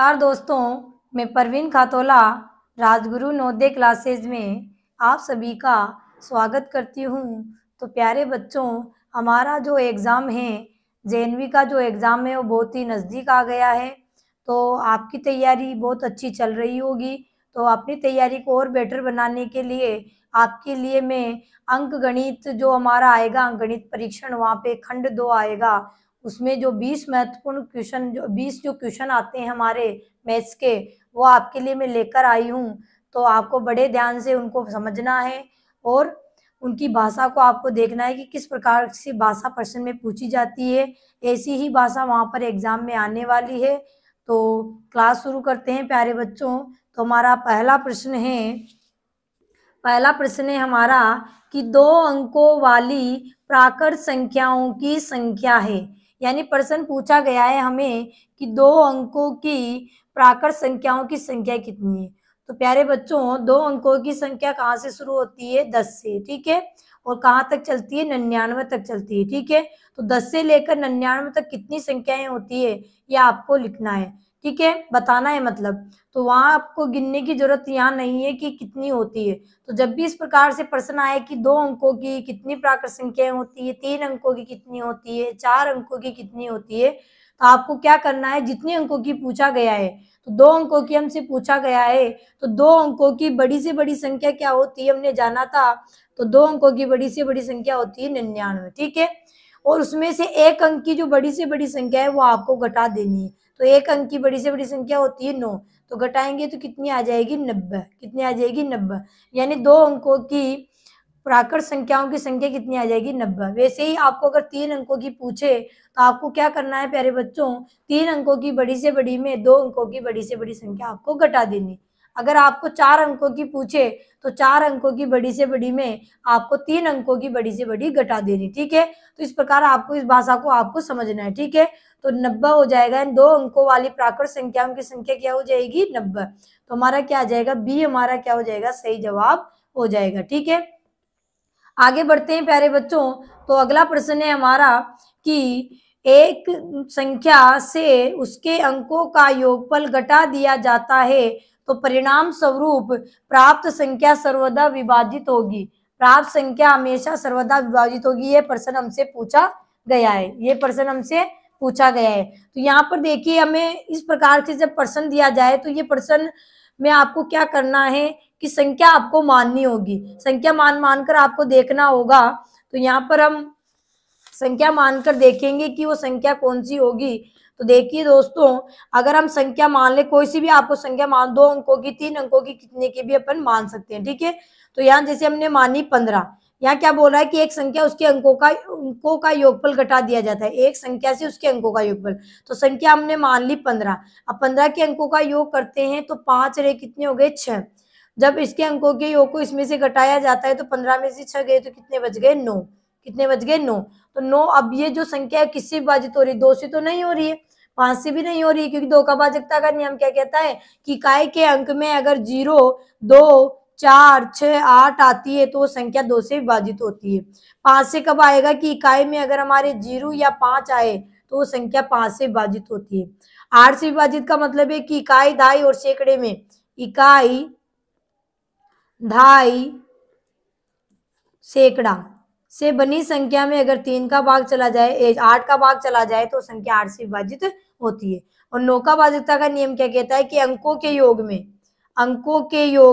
नमस्कार दोस्तों, मैं परवीन खातोला राजगुरु नवोदय क्लासेज में आप सभी का स्वागत करती हूँ। तो प्यारे बच्चों, हमारा जो एग्ज़ाम है जेएनवी का जो एग्ज़ाम है वो बहुत ही नज़दीक आ गया है। तो आपकी तैयारी बहुत अच्छी चल रही होगी। तो अपनी तैयारी को और बेटर बनाने के लिए आपके लिए मैं अंक गणित जो हमारा आएगा, अंक गणित परीक्षण, वहाँ पे खंड 2 आएगा। उसमें जो 20 महत्वपूर्ण क्वेश्चन, जो 20 जो क्वेश्चन आते हैं हमारे मैथ्स के, वो आपके लिए मैं लेकर आई हूँ। तो आपको बड़े ध्यान से उनको समझना है और उनकी भाषा को आपको देखना है कि किस प्रकार से भाषा प्रश्न में पूछी जाती है। ऐसी ही भाषा वहाँ पर एग्जाम में आने वाली है। तो क्लास शुरू करते हैं प्यारे बच्चों। तो हमारा पहला प्रश्न है हमारा कि 2 अंकों वाली प्राकृत संख्याओं की संख्या है। यानी प्रश्न पूछा गया है हमें कि 2 अंकों की प्राकृत संख्याओं की संख्या कितनी है। तो प्यारे बच्चों, 2 अंकों की संख्या कहाँ से शुरू होती है? 10 से, ठीक है। और कहाँ तक चलती है? 99 तक चलती है, ठीक है। तो 10 से लेकर 99 तक कितनी संख्याएं होती है ये आपको लिखना है, ठीक है, बताना है मतलब। तो वहां आपको गिनने की जरूरत यहाँ नहीं है कि कितनी होती है। तो जब भी इस प्रकार से प्रश्न आए कि 2 अंकों की कितनी प्राकृत संख्याएं होती है, 3 अंकों की कितनी होती है, 4 अंकों की कितनी होती है, तो आपको क्या करना है, जितने अंकों की पूछा गया है, तो 2 अंकों की हमसे पूछा गया है, तो 2 अंकों की बड़ी से बड़ी संख्या क्या होती है हमने जाना था। तो 2 अंकों की बड़ी से बड़ी संख्या होती है 99, ठीक है। और उसमें से 1 अंक की जो बड़ी से बड़ी संख्या है वो आपको घटा देनी है। तो 1 अंक की बड़ी से बड़ी संख्या होती है 9, तो घटाएंगे तो कितनी आ जाएगी? 90। कितनी आ जाएगी? 90। यानी 2 अंकों की प्राकृत संख्याओं की संख्या कितनी आ जाएगी? 90। वैसे ही आपको अगर 3 अंकों की पूछे तो आपको क्या करना है प्यारे बच्चों, 3 अंकों की बड़ी से बड़ी में 2 अंकों की बड़ी से बड़ी संख्या आपको घटा देनी। अगर आपको 4 अंकों की पूछे तो 4 अंकों की बड़ी से बड़ी में आपको 3 अंकों की बड़ी से बड़ी घटा देनी, ठीक है। तो इस प्रकार आपको इस भाषा को आपको समझना है, ठीक है। तो 90 हो जाएगा। 2 अंकों वाली प्राकृत संख्याओं की संख्या क्या हो जाएगी? 90। तो हमारा क्या आ जाएगा? बी हमारा क्या हो जाएगा? सही जवाब हो जाएगा, ठीक है। आगे बढ़ते हैं प्यारे बच्चों। तो अगला प्रश्न है हमारा कि एक संख्या से उसके अंकों का योगफल घटा दिया जाता है तो परिणाम स्वरूप प्राप्त संख्या सर्वदा विभाजित होगी। प्राप्त संख्या हमेशा सर्वदा विभाजित होगी। ये प्रश्न हमसे पूछा गया है, ये प्रश्न हमसे पूछा गया है। तो यहाँ पर देखिए, हमें इस प्रकार से जब प्रश्न दिया जाए तो ये प्रश्न में आपको क्या करना है कि संख्या आपको माननी होगी। संख्या मानकर आपको देखना होगा। तो यहाँ पर हम संख्या मानकर देखेंगे कि वो संख्या कौन सी होगी। तो देखिए दोस्तों, अगर हम संख्या मान ले, कोई सी भी आपको संख्या मान, 2 अंकों की, 3 अंकों की, कितने की भी अपन मान सकते हैं, ठीक है। तो यहाँ जैसे हमने मानी 15, यहाँ क्या बोला है कि एक संख्या उसके अंकों का योगफल घटा दिया जाता है। एक संख्या से उसके अंकों का योगफल, तो संख्या हमने मान ली 15। अब 15 के अंकों का योग करते हैं तो 5 रे कितने हो गए? 6। जब इसके अंकों के योग को इसमें से घटाया जाता है तो 15 में से 6 गए तो कितने बच गए? 9। कितने बच गए? 9। तो 9, अब ये जो संख्या है किससे विभाजित हो रही है? 2 से तो नहीं हो रही है, 5 से भी नहीं हो रही है, क्योंकि 2 का भाजकता का नियम क्या कहता है कि इकाई के अंक में अगर 0, 2, 4, 6, 8 आती है तो वो संख्या 2 से विभाजित होती है। 5 से कब आएगा कि इकाई में अगर हमारे 0 या 5 आए तो वो संख्या 5 से विभाजित होती है। 8 से विभाजित का मतलब है कि इकाई, दहाई और सैकड़े में इकाई, दहाई, सैकड़ा से बनी संख्या में अगर 3 का भाग चला जाए, 8 का भाग चला जाए तो संख्या 8 से विभाजित होती है। और 9 का भाजकता का नियम क्या कहता है कि अंकों के योग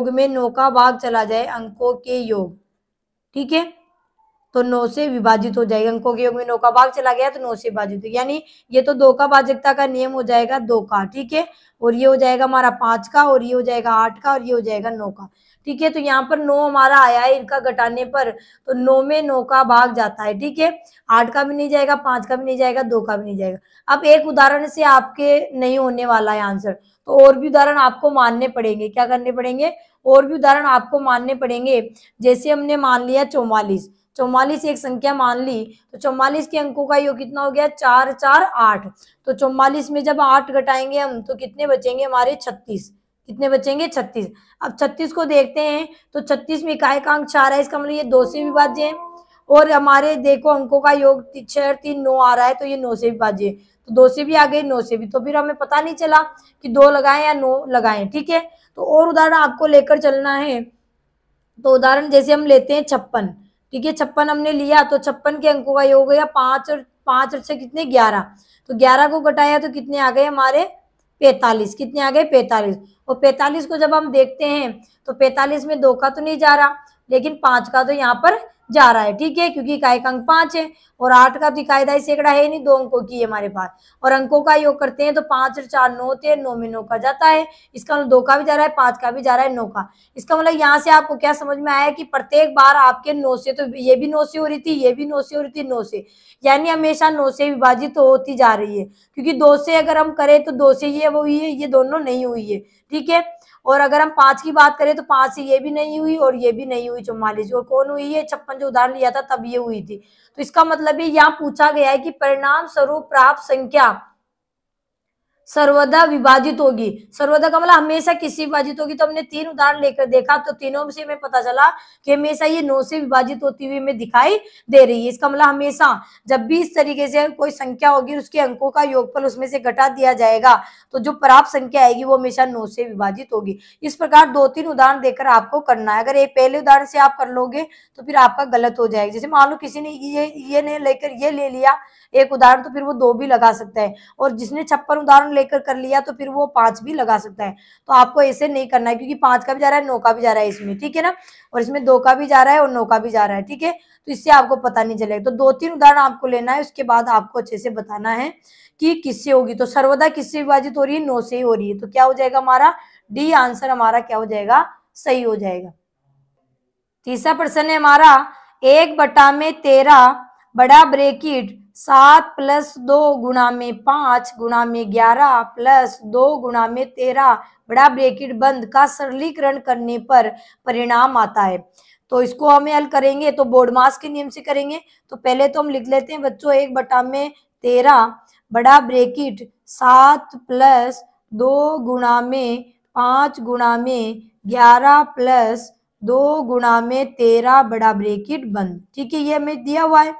में 9 का भाग चला जाए, अंकों के योग, ठीक है, तो 9 से विभाजित हो जाएगा। अंकों के योग में 9 का भाग चला गया तो 9 से विभाजित हो, यानी ये तो 2 का भाजकता का नियम हो जाएगा 2 का, ठीक है। और ये हो जाएगा हमारा 5 का, और ये हो जाएगा 8 का, और ये हो जाएगा 9 का, ठीक है। तो यहाँ पर 9 हमारा आया है, इनका घटाने पर तो 9 में 9 का भाग जाता है, ठीक है। 8 का भी नहीं जाएगा, 5 का भी नहीं जाएगा, 2 का भी नहीं जाएगा। अब एक उदाहरण से आपके नहीं होने वाला है आंसर, तो और भी उदाहरण आपको मानने पड़ेंगे। क्या करने पड़ेंगे? और भी उदाहरण आपको मानने पड़ेंगे। जैसे हमने मान लिया 44 एक संख्या मान ली, तो 44 के अंकों का योग कितना हो गया? 4, 4, 8। तो 44 में जब 8 घटाएंगे हम तो कितने बचेंगे हमारे? 36। कितने बचेंगे? 36। अब 36 को देखते हैं तो 36 में इकाई का अंक 4 है, इसका मतलब ये 2 से विभाज्य है। और हमारे देखो अंकों का योग 6 और 3 9 आ रहा है, तो ये 9 से विभाज्य है। तो 2 से भी आ गई, 9 से भी, तो फिर हमें पता नहीं चला कि 2 लगाएं या 9 लगाएं। ठीक है, तो और उदाहरण आपको लेकर चलना है। तो उदाहरण जैसे हम लेते हैं 56। ठीक है, 56 हमने लिया तो 56 के अंकों का योग हो गया 5 और 5 और 6 कितने 11। तो 11 को घटाया तो कितने आ गए हमारे 45। कितने आ गए 45। और 45 को जब हम देखते हैं तो 45 में 2 का तो नहीं जा रहा, लेकिन 5 का तो यहाँ पर जा रहा है। ठीक है, क्योंकि इकाई का अंक 5 है और 8 का तो इकाईदाई सैकड़ा है नहीं, 2 अंकों की है हमारे पास। और अंकों का योग करते हैं तो 5 और 4 9 थे, 9 में 9 का जाता है। इसका मतलब 2 का भी जा रहा है, 5 का भी जा रहा है, 9 का। इसका मतलब यहाँ से आपको क्या समझ में आया कि प्रत्येक बार आपके 9 से, तो ये भी 9 से हो रही थी, ये भी 9 से हो रही थी, 9 से, यानी हमेशा 9 से विभाजित तो होती जा रही है। क्योंकि 2 से अगर हम करें तो 2 से ये वो हुई है, ये दोनों नहीं हुई है। ठीक है, और अगर हम 5 की बात करें तो 5 से ये भी नहीं हुई और ये भी नहीं हुई 44। और कौन हुई है 56 जो उदाहरण लिया था तब ये हुई थी। तो इसका मतलब है यहाँ पूछा गया है कि परिणाम स्वरूप प्राप्त संख्या सर्वदा विभाजित होगी। सर्वदा का मतलब हमेशा किससे विभाजित होगी। तो हमने 3 उदाहरण लेकर देखा तो तीनों से हमें पता चला कि हमेशा ये 9 से विभाजित होती हुई हमें दिखाई दे रही है। इसका मतलब हमेशा जब भी इस तरीके से कोई संख्या होगी उसके अंकों का योगफल उसमें से घटा दिया जाएगा तो जो प्राप्त संख्या आएगी वो हमेशा 9 से विभाजित होगी। इस प्रकार 2-3 उदाहरण देकर आपको करना है। अगर एक पहले उदाहरण से आप कर लोगे तो फिर आपका गलत हो जाएगा। जैसे मान लो किसी ने ये नहीं लेकर ये ले लिया एक उदाहरण तो फिर वो 2 भी लगा सकता है, और जिसने 56 उदाहरण लेकर कर लिया तो फिर वो 5 भी लगा सकता है। तो आपको ऐसे नहीं करना है, क्योंकि 5 का भी जा रहा है, 9 का भी जा रहा है इसमें। ठीक है ना, और इसमें 2 का भी जा रहा है और 9 का भी जा रहा है। ठीक है, तो इससे आपको पता नहीं चलेगा। तो 2-3 उदाहरण आपको लेना है, उसके बाद आपको अच्छे से बताना है कि किससे होगी। तो सर्वदा किससे विभाजित हो रही है 9 से ही हो रही है। तो क्या हो जाएगा हमारा डी आंसर हमारा क्या हो जाएगा, सही हो जाएगा। तीसरा प्रश्न है हमारा 1/13 बड़ा ब्रैकेट 7 + 2 × 5 × 11 + 2 × 13 बड़ा ब्रैकेट बंद का सरलीकरण करने पर परिणाम आता है। तो इसको हमें हल करेंगे तो बोर्डमास के नियम से करेंगे। तो पहले तो हम लिख लेते हैं बच्चों 1/13 बड़ा ब्रैकेट 7 + 2 × 5 × 11 + 2 × 13 बड़ा ब्रैकेट बंद। ठीक है, ये हमें दिया हुआ है।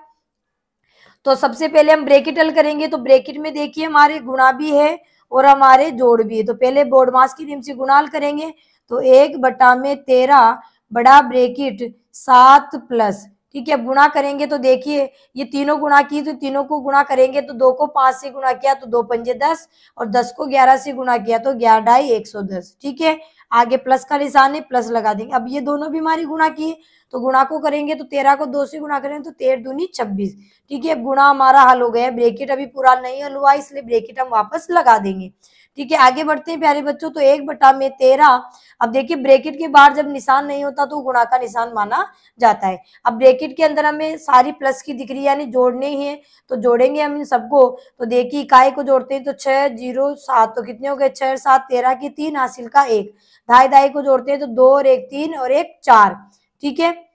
तो सबसे पहले हम ब्रैकेट हल करेंगे। तो ब्रैकेट में देखिए हमारे गुणा भी है और हमारे जोड़ भी है। तो पहले बोर्डमास की नियम से गुणा हल करेंगे। तो 1/13 बड़ा ब्रैकेट 7 प्लस, ठीक है, अब गुणा करेंगे तो देखिए ये तीनों गुणा की तो तीनों को गुणा करेंगे तो 2 को 5 से गुणा किया तो 2 पंजे 10 और 10 को 11 से गुणा किया तो 11 ढाई 110। ठीक है, आगे प्लस का निशान है, प्लस लगा देंगे। अब ये दोनों भी हमारी गुणा की तो गुणा को करेंगे तो 13 को 2 से गुणा करेंगे तो 13 दूनी 26। ठीक है, गुणा हमारा हल हो गया। ब्रैकेट अभी पूरा नहीं हल हुआ इसलिए ब्रैकेट हम वापस लगा देंगे। ठीक है, आगे बढ़ते हैं प्यारे बच्चों। तो 1/13 अब देखिए ब्रैकेट के बाहर जब निशान नहीं होता तो गुणा का निशान माना जाता है। अब ब्रैकेट के अंदर हमें सारी प्लस की दिख रही है यानी जोड़ने ही है तो जोड़ेंगे हम इन सबको। तो देखिए इकाई को जोड़ते हैं तो 6 0 7 तो कितने हो गए 6 7 13 की 3 हासिल का 1। ढाई ढाई को जोड़ते हैं तो 2 और 1 3 और 1 4। ठीक है,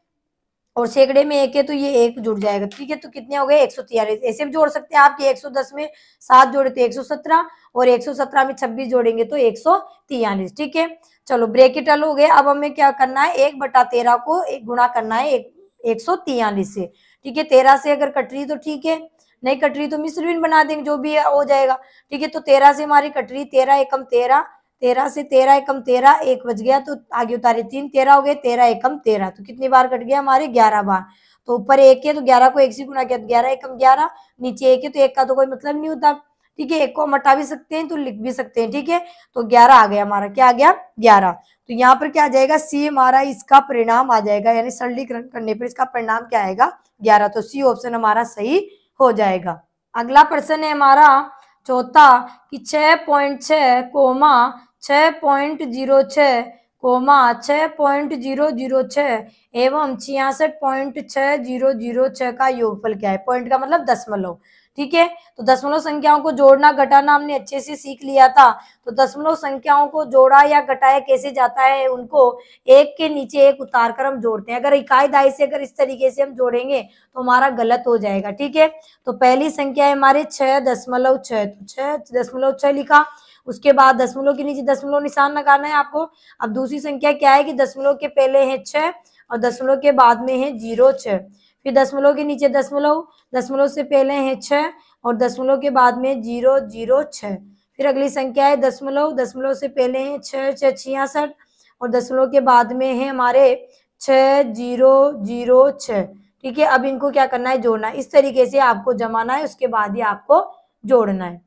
और सैकड़े में 1 है तो ये 1 जुड़ जाएगा। ठीक है, तो कितने हो गए 143। ऐसे भी जोड़ सकते हैं आप कि 110 में 7 जोड़े तो 117 और 117 में 26 जोड़ेंगे तो 143। ठीक है, चलो ब्रैकेट हल हो गए। अब हमें क्या करना है 1/13 को एक गुणा करना है 143 से। ठीक है, 13 से अगर कट रही तो ठीक है, नहीं कट रही तो मिश्र भिन्न बना देंगे, जो भी हो जाएगा। ठीक है, तो 13 से हमारी कट रही 13 एकम 13, 13 से 13 एकम 13 1 बच गया तो आगे उतारे 3 13 हो गए 13 एकम 13 तो कितनी बार कट गया हमारे 11 बार। तो ऊपर 1 है तो 11 को 1 से गुणा किया तो 11 एकम 11, नीचे 1 है तो 1 का तो कोई मतलब नहीं होता। ठीक है, 1 को हम हटा भी सकते हैं तो लिख भी सकते हैं। ठीक है, तो 11 आ गया हमारा, क्या आ गया 11। तो यहाँ पर क्या आ जाएगा सी हमारा इसका परिणाम आ जाएगा, यानी सरलीकरण करने पर इसका परिणाम क्या आएगा 11। तो सी ऑप्शन हमारा सही हो जाएगा। अगला प्रश्न है हमारा चौथा कि 6.6 कोमा 6.06 कोमा 6.006 एवं 66.6006 का योगफल क्या है। पॉइंट का मतलब दशमलव। ठीक है, तो दशमलव संख्याओं को जोड़ना घटाना हमने अच्छे से सीख लिया था। तो दशमलव संख्याओं को जोड़ा या घटाया कैसे जाता है, उनको एक के नीचे एक उतार कर हम जोड़ते हैं। अगर इकाई दाई से अगर इस तरीके से हम जोड़ेंगे तो हमारा गलत हो जाएगा। ठीक है, तो पहली संख्या है हमारे 6.6 तो 6.6 लिखा, उसके बाद दशमलव के नीचे दशमलव निशान लगाना है आपको। अब दूसरी संख्या क्या है कि दशमलव के पहले है 6 और दशमलव के बाद में है 06, फिर दशमलव के नीचे दशमलव, दशमलव से पहले है 6 और दशमलव के बाद में 006। फिर अगली संख्या है दशमलव, दशमलव से पहले है 6 6 66 और दशमलव के बाद में है हमारे 6006। ठीक है, अब इनको क्या करना है, जोड़ना है। इस तरीके से आपको जमाना है, उसके बाद ही आपको जोड़ना है,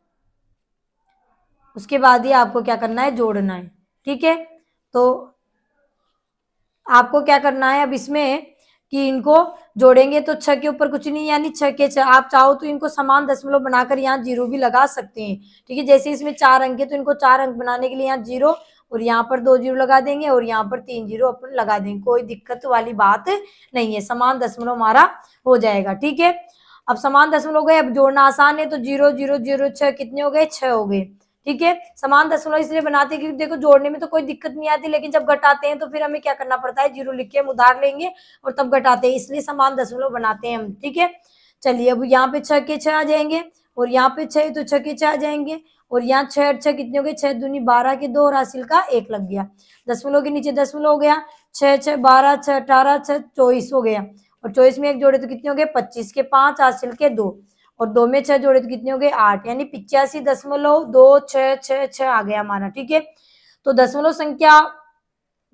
उसके बाद ही आपको क्या करना है, जोड़ना है। ठीक है, तो आपको क्या करना है अब इसमें कि इनको जोड़ेंगे तो 6 के ऊपर कुछ नहीं, यानी 6 के 6। आप चाहो तो इनको समान दशमलव बनाकर यहाँ 0 भी लगा सकते हैं। ठीक है, जैसे इसमें 4 अंक है तो इनको 4 अंक बनाने के लिए यहाँ 0 और यहाँ पर 2 0 लगा देंगे और यहाँ पर 3 0 अपन लगा देंगे। कोई दिक्कत वाली बात नहीं है, समान दशमलव हमारा हो जाएगा। ठीक है, अब समान दशमलव हो गए, अब जोड़ना आसान है, तो 0 0 0 6 कितने हो गए, 6 हो गए। ठीक है, समान दशमलव इसलिए बनाते हैं क्योंकि देखो जोड़ने में तो कोई दिक्कत नहीं आती, लेकिन जब घटाते हैं तो फिर हमें क्या करना पड़ता है, 0 लिख के हम उधार लेंगे और तब घटाते हैं, इसलिए समान दशमलव बनाते हैं हम। ठीक है, चलिए अब यहाँ पे 6 के 6 आ जाएंगे और यहाँ पे 6 तो 6 के 6 आ जाएंगे और यहाँ 6 6 कितने हो गए, 6 दूनी 12 के 2 और हासिल का 1 लग गया। दशमलव के नीचे दशमलव हो गया, 6 6 12 6 18 6 24 हो गया और 24 में 1 जोड़े तो कितने हो गए, 25 के 5 हासिल के 2 और 2 में 6 जोड़े तो कितने हो गए, 8, यानी 85.2666 आ गया हमारा। ठीक है, तो दशमलव संख्या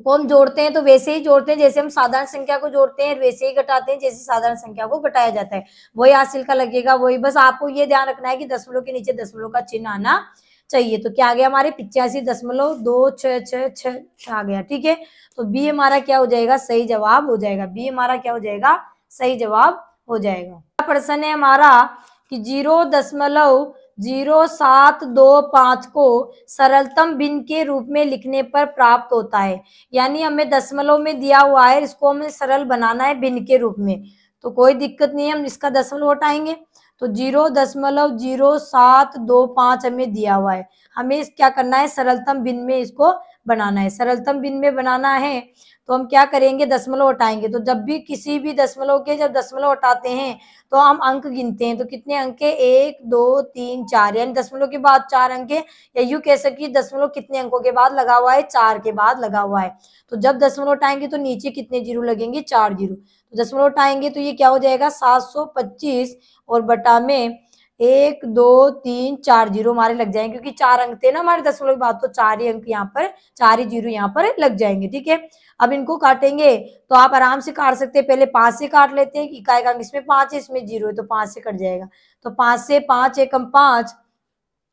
को हम जोड़ते हैं तो वैसे ही जोड़ते हैं जैसे हम साधारण संख्या को जोड़ते हैं, वैसे ही घटाते हैं जैसे साधारण संख्या को घटाया जाता है, वही हासिल का लगेगा वही। बस आपको ये ध्यान रखना है कि दशमलव के नीचे दशमलव का चिन्ह आना चाहिए। तो क्या आ गया हमारे 85.2666 आ गया। ठीक है, तो बी हमारा क्या हो जाएगा, सही जवाब हो जाएगा। बी हमारा क्या हो जाएगा, सही जवाब हो जाएगा। प्रश्न है हमारा कि 0.0725 को सरलतम भिन्न के रूप में लिखने पर प्राप्त होता है, यानी हमें दशमलव में दिया हुआ है, इसको हमें सरल बनाना है भिन्न के रूप में। तो कोई दिक्कत नहीं है, हम इसका दशमलव हटाएंगे तो 0.0725 हमें दिया हुआ है, हमें क्या करना है, सरलतम भिन्न में इसको बनाना है। सरलतम भिन्न में बनाना है तो हम क्या करेंगे, दशमलव हटाएंगे। तो जब भी किसी भी दशमलव के जब दशमलव हटाते हैं तो हम अंक गिनते हैं, तो कितने अंक है, 1 2 3 4, यानी दशमलव के बाद 4 अंक है, या यूं कह सकिए दशमलव कितने अंकों के बाद लगा हुआ है, 4 के बाद लगा हुआ है। तो जब दशमलव हटाएंगे तो नीचे कितने जीरो लगेंगे, 4 जीरो। तो दशमलव हटाएंगे तो ये क्या हो जाएगा, 725 और बटा में 1 2 3 4 जीरो हमारे लग जाएंगे, क्योंकि 4 अंक थे ना हमारे दशमलव के बाद, तो 4 ही अंक यहाँ पर, 4 ही जीरो यहाँ पर लग जाएंगे। ठीक है, अब इनको काटेंगे तो आप आराम से काट सकते हैं, पहले 5 से काट लेते हैं, इकाई का अंक इसमें 5 है, इसमें 0 है, तो 5 से कट जाएगा। तो 5 से 5 एकम 5,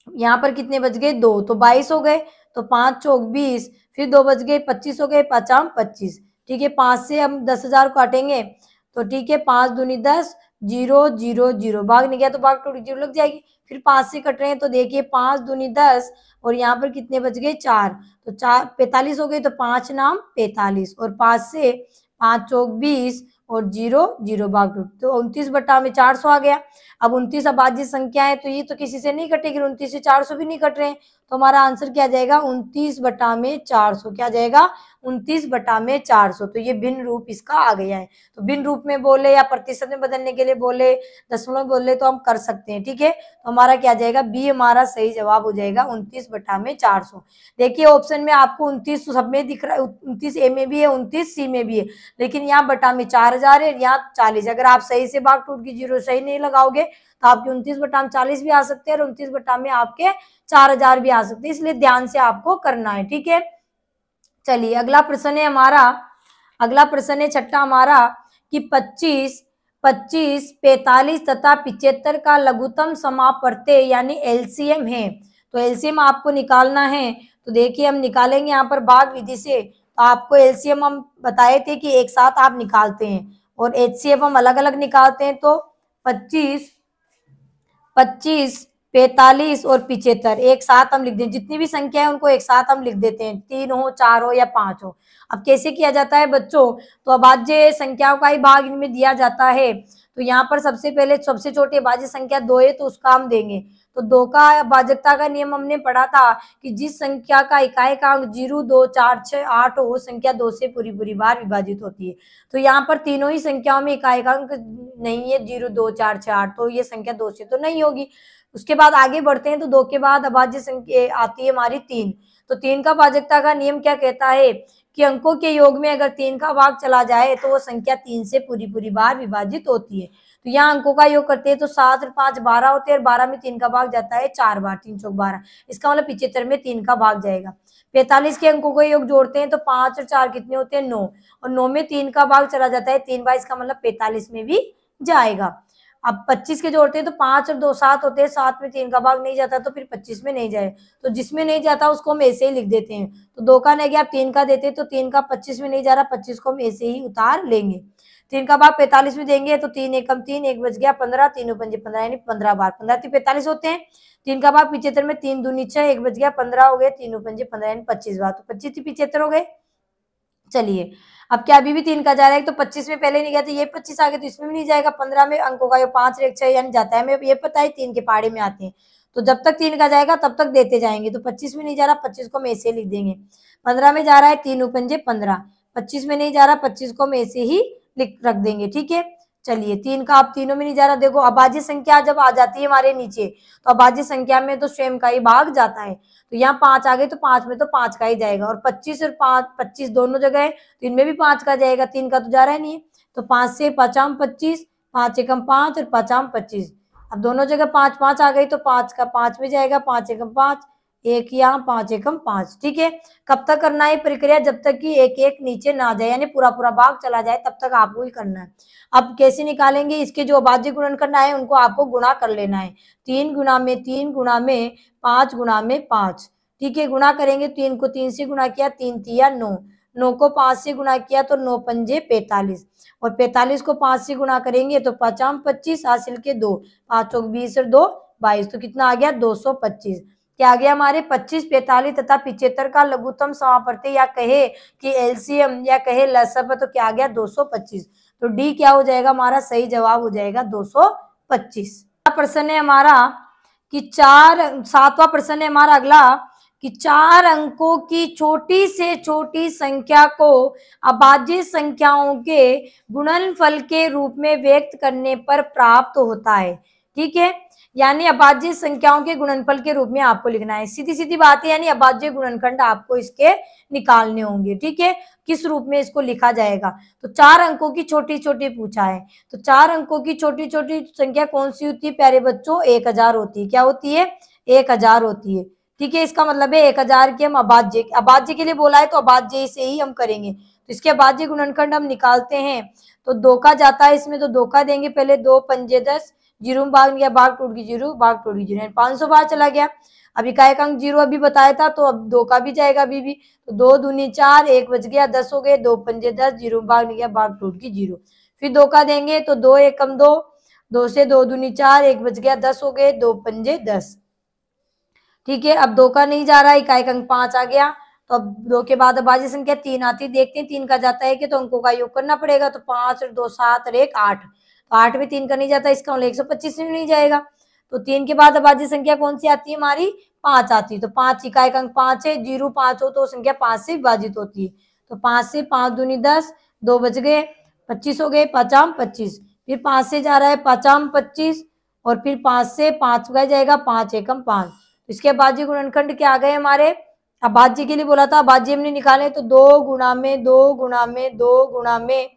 यहाँ पर कितने बच गए, 2, तो 22 हो गए। तो 5 चौक 20, फिर 2 बच गए 25 हो गए, 5 25। ठीक है, 5 से हम 10,000 काटेंगे तो ठीक है, 5 दूनी 10, 0 0 0, भाग नहीं गया तो भाग टूट 0 लग जाएगी। फिर 5 से कट रहे हैं तो देखिए 5 दूनी 10 और यहाँ पर कितने बच गए, 4, तो 4 45 हो गए, तो 5 नाम 45 और 5 से 5 चौक 20 और 0 0 भाग टूट, तो 29 बटा में 400 आ गया। अब 29 अभाज्य संख्या है तो ये तो किसी से नहीं कटेगी, 29 से 400 भी नहीं कट रहे हैं, तो हमारा आंसर क्या जाएगा, 29 बटा में 400, क्या जाएगा, 29 बटा में 400। तो ये भिन्न रूप इसका आ गया है। तो भिन्न रूप में बोले या प्रतिशत में बदलने के लिए बोले, दशमलव बोले तो हम कर सकते हैं। ठीक है, तो हमारा क्या जाएगा, बी हमारा सही जवाब हो जाएगा, 29 बटा में 400। देखिए ऑप्शन में आपको 29 तो सब में दिख रहा है, 29 ए में भी है, 29 सी में भी है, लेकिन यहाँ बटा में 4000 है, यहाँ 40। अगर आप सही से भाग टूट की जीरो सही नहीं लगाओगे तो आपके 29 बटा में 40 भी आ सकते हैं और 29 बटा में आपके 4000 भी आ सकते हैं, इसलिए ध्यान से आपको करना है। ठीक है, चलिए अगला प्रश्न है हमारा, अगला प्रश्न है छठा हमारा कि 25 25 45 तथा 75 का लघुत्तम समापवर्त्य यानी एलसीएम है। तो एलसीएम आपको निकालना है, तो देखिए हम निकालेंगे यहाँ पर भाग विधि से। तो आपको एलसीएम हम बताए थे कि एक साथ आप निकालते हैं और एचसीएफ हम अलग अलग निकालते हैं। तो 25 25 45 और 75 एक साथ हम लिख दें, जितनी भी संख्या है उनको एक साथ हम लिख देते हैं, 3 हो 4 हो या 5 हो। अब कैसे किया जाता है बच्चों, तो अभाज्य संख्याओं का ही भाग इनमें दिया जाता है। तो यहाँ पर सबसे पहले सबसे छोटी अभाज्य संख्या 2 है तो उसका हम देंगे। तो 2 का भाजकता का नियम हमने पढ़ा था कि जिस संख्या का इकाई का अंक 0 2 4 6 8 हो वो संख्या 2 से पूरी बार विभाजित होती है। तो यहाँ पर तीनों ही संख्याओं में इकाई का अंक नहीं है, 0 2 4 6 8, तो ये संख्या 2 से तो नहीं होगी। उसके बाद आगे बढ़ते हैं तो 2 के बाद अभाज्य संख्या आती है हमारी 3। तो 3 का भाजकता का नियम क्या कहता है कि अंकों के योग में अगर 3 का भाग चला जाए तो वो संख्या 3 से पूरी बार विभाजित होती है। तो यहाँ अंकों का योग करते हैं तो 7 और 5 12 होते हैं और 12 में 3 का भाग जाता है 4 बार, 3 चौक 12। इसका मतलब 75 में 3 का भाग जाएगा। 45 के अंकों का योग जोड़ते हैं तो 5 और 4 कितने होते हैं 9, और 9 में 3 का भाग चला जाता है 3 बार, इसका मतलब 45 में भी जाएगा। अब 25 के जोड़ते हैं तो 5 और 2 7 होते हैं, 7 में 3 का भाग नहीं जाता तो फिर 25 में नहीं जाए, तो जिसमें नहीं जाता उसको हम ऐसे ही लिख देते हैं। तो 2 का नहीं गया, 3 का देते तो 3 का 25 में नहीं जा रहा, 25 को हम ऐसे ही उतार लेंगे। 3 का भाग 45 में देंगे तो 3 एकम 3, 1 बच गया 15, 3 पंजे 15 यानी 15 बार, 15 3 45 होते हैं। 3 का भाग 75 में 3 दूनी 6, 1 बच गया 15 हो गए, 3 पंजे 15 यानी 25 बार, तो 25 3 75 हो गए। चलिए अब क्या अभी भी 3 का जा रहा है, तो 25 में पहले नहीं गया तो ये 25 आ गया, तो इसमें भी नहीं जाएगा। 15 में अंकों का ये 5 1 6 यानी जाता है, हमें ये पता है 3 के पहाड़े में आते हैं, तो जब तक 3 का जाएगा तब तक देते जाएंगे। तो 25 में नहीं जा रहा, 25 को हम ऐसे लिख देंगे। 15 में जा रहा है 3 पंजे 15, 25 में नहीं जा रहा, 25 को हम ऐसे ही लिख रख देंगे, ठीक है। चलिए 3 का अब तीनों में नहीं जा रहा, देखो अभाज्य संख्या जब आ जाती है हमारे नीचे तो अभाज्य संख्या में तो स्वयं का ही भाग जाता है, तो यहाँ 5 आ गए तो 5 में तो 5 का ही जाएगा, और 25 और 5 25 दोनों जगह है तो इनमें भी 5 का जाएगा, 3 का तो जा रहा है नहीं, तो 5 से 5 25, 5 एकम 5 और 5 25, अब दोनों जगह 5 5 आ गई तो 5 का 5 में जाएगा, 5 एकम 5, एक यहाँ 5 एकम 5, ठीक है। कब तक करना है प्रक्रिया, जब तक कि एक एक नीचे ना जाए यानी पूरा भाग चला जाए तब तक आपको ही करना है। अब कैसे निकालेंगे, इसके जो अभाज्य गुणन करना है उनको आपको गुणा कर लेना है, 3 गुणा में 3 गुणा में 5 गुणा में 5, ठीक है। गुणा करेंगे 3 को 3 से गुणा किया 3 तिया 9, 9 को 5 से गुणा किया तो 9 पंजे 45, और 45 को 5 से गुणा करेंगे तो 5 25 हासिल के 2, 5 चौक 20 और 2 22, तो कितना आ गया 225। क्या आ गया हमारे 25 45 तथा 75 का लघुत्तम समापवर्ती या कहे कि एलसीएम या कहे लसअप, तो क्या आ गया 225, तो डी क्या हो जाएगा हमारा सही जवाब हो जाएगा 225। प्रश्न है हमारा कि 7वां प्रश्न है हमारा अगला कि 4 अंकों की छोटी से छोटी संख्या को अभाज्य संख्याओं के गुणनफल के रूप में व्यक्त करने पर प्राप्त होता है, ठीक है। यानी अभाज्य संख्याओं के गुणनफल के रूप में आपको लिखना है, सीधी सीधी बात है, यानी अभाज्य गुणनखंड आपको इसके निकालने होंगे, ठीक है। किस रूप में इसको लिखा जाएगा, तो 4 अंकों की छोटी छोटी पूछा है, तो 4 अंकों की छोटी छोटी संख्या कौन सी होती है प्यारे बच्चों, 1000 होती है। क्या होती है, 1000 होती है, ठीक है। इसका मतलब है 1000 की हम अभाज्य के लिए बोला है तो अभाज्य से ही हम करेंगे, तो इसके अभाज्य गुणनखंड हम निकालते हैं। तो 2 का जाता है इसमें, तो 2 का देंगे पहले, 2 पंजे 10, जीरो में भाग गया, भाग टूट गई जीरो, भाग टूट गई जीरो, 500 बार चला गया। अब इकाई अंक जीरो अभी बताया था तो अब 2 का भी जाएगा अभी भी, तो 2 दूनी 4, 1 बच गया 10 हो गए, 2 पंजे 10, जीरो भाग नहीं गया, भाग टूट गई जीरो। फिर 2 का देंगे तो 2 एकम 2, 2 से 2 दूनी 4, 1 बच गया 10 हो गए, 2 पंजे 10, ठीक है। अब 2 का नहीं जा रहा, इकाई अंक 5 आ गया, तो अब 2 के बाद अभाज्य संख्या 3 आती, देखते हैं 3 का जाता है कि, तो अंकों का योग करना पड़ेगा, तो 5 और 2 7 और 1 8, तो 8 में 3 का नहीं जाता, इसका 125 में नहीं जाएगा। तो 3 के बाद अभाज्य संख्या कौन सी आती है हमारी, 5 आती है, तो 5 इकाई अंक 5 है, जीरो 5 हो तो संख्या 5 से विभाजित होती है, तो 5 से 5 दूनी 10, 2 बच गए 25 हो गए, 5 25, फिर 5 से जा रहा है 5 25, और फिर 5 से 5 का जाएगा 5 एकम 5, इसके अभाज्य गुणनखंड क्या आ गए हमारे, अभाज्य के लिए बोला था अभाज्य हमने निकाले, तो 2 गुणा में 2 गुणा में 2 गुणा में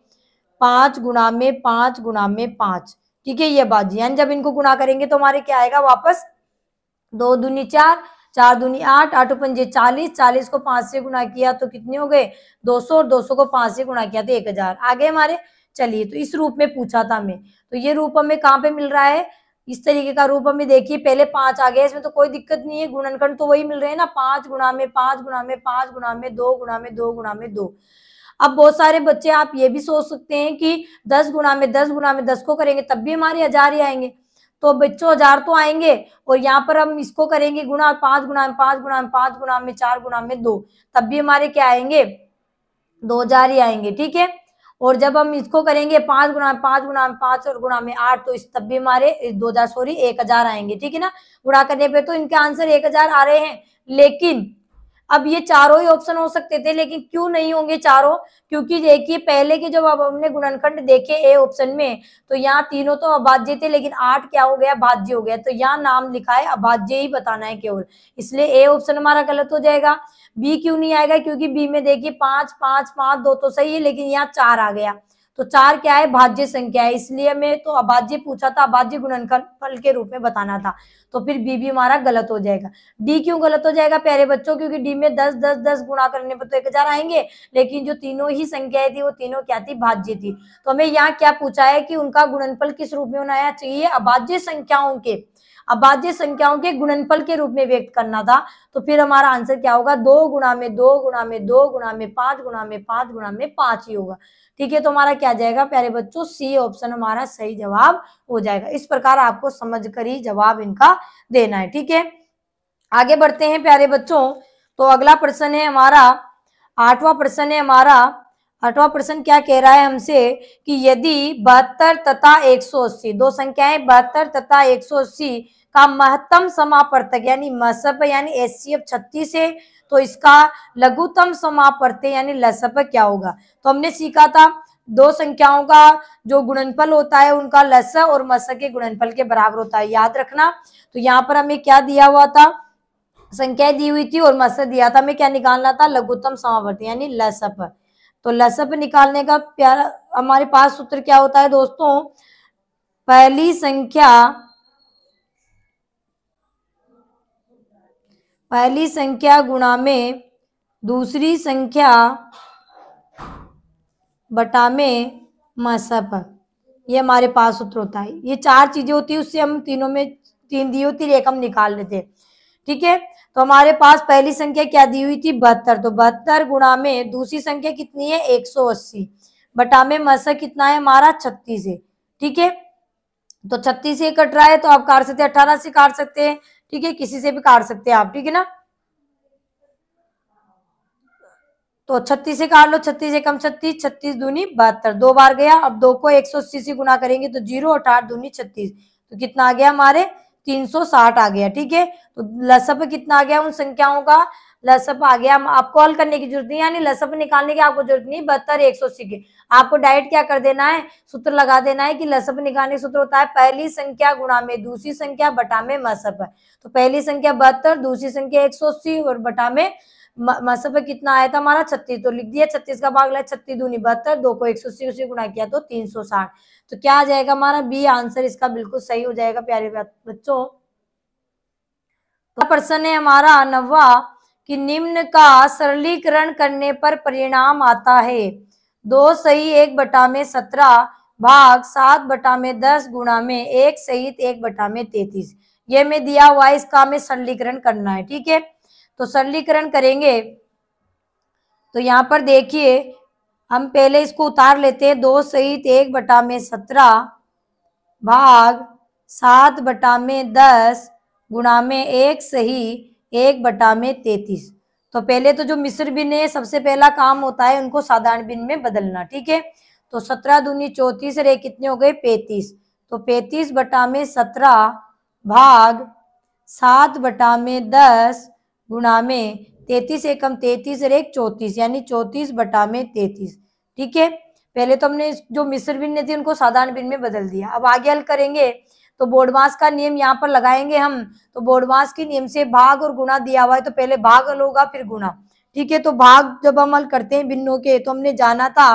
5 गुणा में 5 गुणा में 5, ठीक है। ये अभाज्य, यानी जब इनको गुणा करेंगे तो हमारे क्या आएगा वापस, 2 दूनी 4, 4 दूनी 8, 8 पंजे 40, 40 को 5 से गुणा किया तो कितने हो गए 200, और 200 को 5 से गुणा किया तो 1000 आगे हमारे। चलिए तो इस रूप में पूछा था हमें, तो ये रूप हमें कहाँ पे मिल रहा है, इस तरीके का रूप हमें देखिए, पहले 5 आ गया, इसमें तो कोई दिक्कत नहीं है, गुणनखंड तो वही मिल रहे हैं ना, 5 गुणा में 5 गुणा में 5 गुणा में 2 गुणा में 2 गुणा में 2। अब बहुत सारे बच्चे आप ये भी सोच सकते हैं कि 10 गुणा में 10 गुणा में 10 को करेंगे तब भी हमारे 1000 ही आएंगे, तो बच्चों 1000 तो आएंगे, और यहाँ पर हम इसको करेंगे गुणा 5 गुणा में 5 गुणा में 5 गुणा में 4 गुणा में 2, तब भी हमारे क्या आएंगे 2000 ही आएंगे, ठीक है। और जब हम इसको करेंगे 5 गुणा में 5 गुणा में 5 और गुणा में 8, तो इस तब भी हमारे 2000 सॉरी 1000 आएंगे, ठीक है ना। गुणा करने पे तो इनके आंसर 1000 आ रहे हैं, लेकिन अब ये चारों ही ऑप्शन हो सकते थे, लेकिन क्यों नहीं होंगे चारों? क्योंकि देखिए पहले के जब अब हमने गुणनखंड देखे ए ऑप्शन में, तो यहाँ तीनों तो अभाज्य थे, लेकिन 8 क्या हो गया? भाज्य हो गया। तो यहाँ नाम लिखा है अभाज्य ही बताना है केवल, इसलिए ए ऑप्शन हमारा गलत हो जाएगा। बी क्यों नहीं आएगा? क्योंकि बी में देखिए 5 5 5 2 तो सही है, लेकिन यहाँ 4 आ गया, तो 4 क्या है? भाज्य संख्या है, इसलिए मैं तो अभाज्य पूछा था, अभाज्य गुणनफल के रूप में बताना था, तो फिर बी भी हमारा गलत हो जाएगा। डी क्यों गलत हो जाएगा प्यारे बच्चों? क्योंकि डी में 10 10 10 गुणा करने पर तो 1000 आएंगे, लेकिन जो तीनों ही संख्याएं थी वो तीनों क्या थी? भाज्य थी। तो हमें यहाँ क्या पूछा है कि उनका गुणनफल किस रूप में होना चाहिए? अभाज्य संख्याओं के, अभाज्य संख्याओं के गुणनफल के रूप में व्यक्त करना था। तो फिर हमारा आंसर क्या होगा? 2 गुणा में 2 गुणा में 2 गुणा में 5 गुणा में 5 गुणा में 5 ही होगा। ठीक है, तो हमारा क्या जाएगा प्यारे बच्चों? सी ऑप्शन हमारा सही जवाब हो जाएगा। इस प्रकार आपको समझ कर ही जवाब इनका देना है। ठीक है, आगे बढ़ते हैं प्यारे बच्चों। तो अगला प्रश्न है हमारा 8वां प्रश्न है हमारा। 8वां प्रश्न क्या कह रहा है हमसे कि यदि 72 तथा 180, दो संख्याएं 72 तथा 180 का महत्तम समापर्तक यानी मसप यानी एचसीएफ 36 है, तो इसका लघुत्तम समापर्त्य यानी लसप क्या होगा? तो हमने सीखा था दो संख्याओं का जो गुणनफल होता है उनका लस और मस के गुणनफल के बराबर होता है, याद रखना। तो यहाँ पर हमें क्या दिया हुआ था? संख्याएं दी हुई थी और मस दिया था, हमें क्या निकालना था? लघुत्तम समावर्ती यानी लसप। तो लसप निकालने का प्यारा हमारे पास सूत्र क्या होता है दोस्तों? पहली संख्या गुणा में दूसरी संख्या बटा में मसप, ये हमारे पास सूत्र होता है। ये 4 चीजें होती है, उससे हम तीनों में 3 दी होती है, एक हम निकाल लेते हैं। ठीक है, तो हमारे पास पहली संख्या क्या दी हुई थी? 72, तो 72 गुणा में दूसरी संख्या कितनी है? 180 बटा में मसक कितना है हमारा? 36 है। ठीक है, तो 36 से कट रहा है तो आप काट सकते हैं, 18 से काट सकते हैं, ठीक है, किसी से भी काट सकते हैं आप, ठीक है ना। तो 36 से काट लो, 36 एकम 36, 36 दूनी 72, 2 बार गया। अब 2 को 180 से गुना करेंगे तो 0 और 8 दूनी 36, तो कितना आ गया हमारे? 360 आ गया। ठीक है, तो लसप कितना आ गया उन संख्याओं का? लसप आ गया। आपको हल करने की जरूरत नहीं, यानी लसप निकालने की आपको जरूरत नहीं 72 180 की। आपको डायरेक्ट क्या कर देना है? सूत्र लगा देना है कि लसप निकालने का सूत्र होता है पहली संख्या गुणा में दूसरी संख्या बटा में मसप। तो पहली संख्या 72, दूसरी संख्या 180 और बटा में मसप कितना आया था हमारा? 36, तो लिख दिया 36 का भाग लिया, 36 दूनी 72, 2 को 180 से गुणा किया तो 360। तो क्या आ जाएगा हमारा? बी आंसर इसका बिल्कुल सही हो जाएगा प्यारे बच्चों। तो प्रश्न है हमारा 9वां कि निम्न का सरलीकरण करने पर परिणाम आता है 2 सही 1 बटा में 17 भाग 7 बटा में 10 गुणा में 1 सहित 1 बटा में 33। ये में दिया हुआ है, इसका हमें सरलीकरण करना है। ठीक है, तो सरलीकरण करेंगे तो यहाँ पर देखिए हम पहले इसको उतार लेते हैं। 2 सहित 1 बटा में 17 भाग 7 बटा में 10 गुणा में 1 सही 1 बटा में 33। तो पहले तो जो मिश्र भिन्न है सबसे पहला काम होता है उनको साधारण भिन्न में बदलना। ठीक है, तो 17 दूनी 34 रे कितने हो गए? 35। तो 35 बटा में 17 भाग 7 बटा में 10 गुणा में 33 एकम 33 रे 34 यानी 34 बटा में 33। ठीक है, पहले तो हमने जो मिश्र भिन्न थी उनको साधारण भिन्न में बदल दिया। अब आगे हल करेंगे तो बोर्डमास का नियम यहाँ पर लगाएंगे हम। तो बोर्डमास के नियम से भाग और गुणा दिया हुआ है तो पहले भाग हल होगा फिर गुणा। ठीक है, तो भाग जब हम हल करते हैं भिन्नों के तो हमने जाना था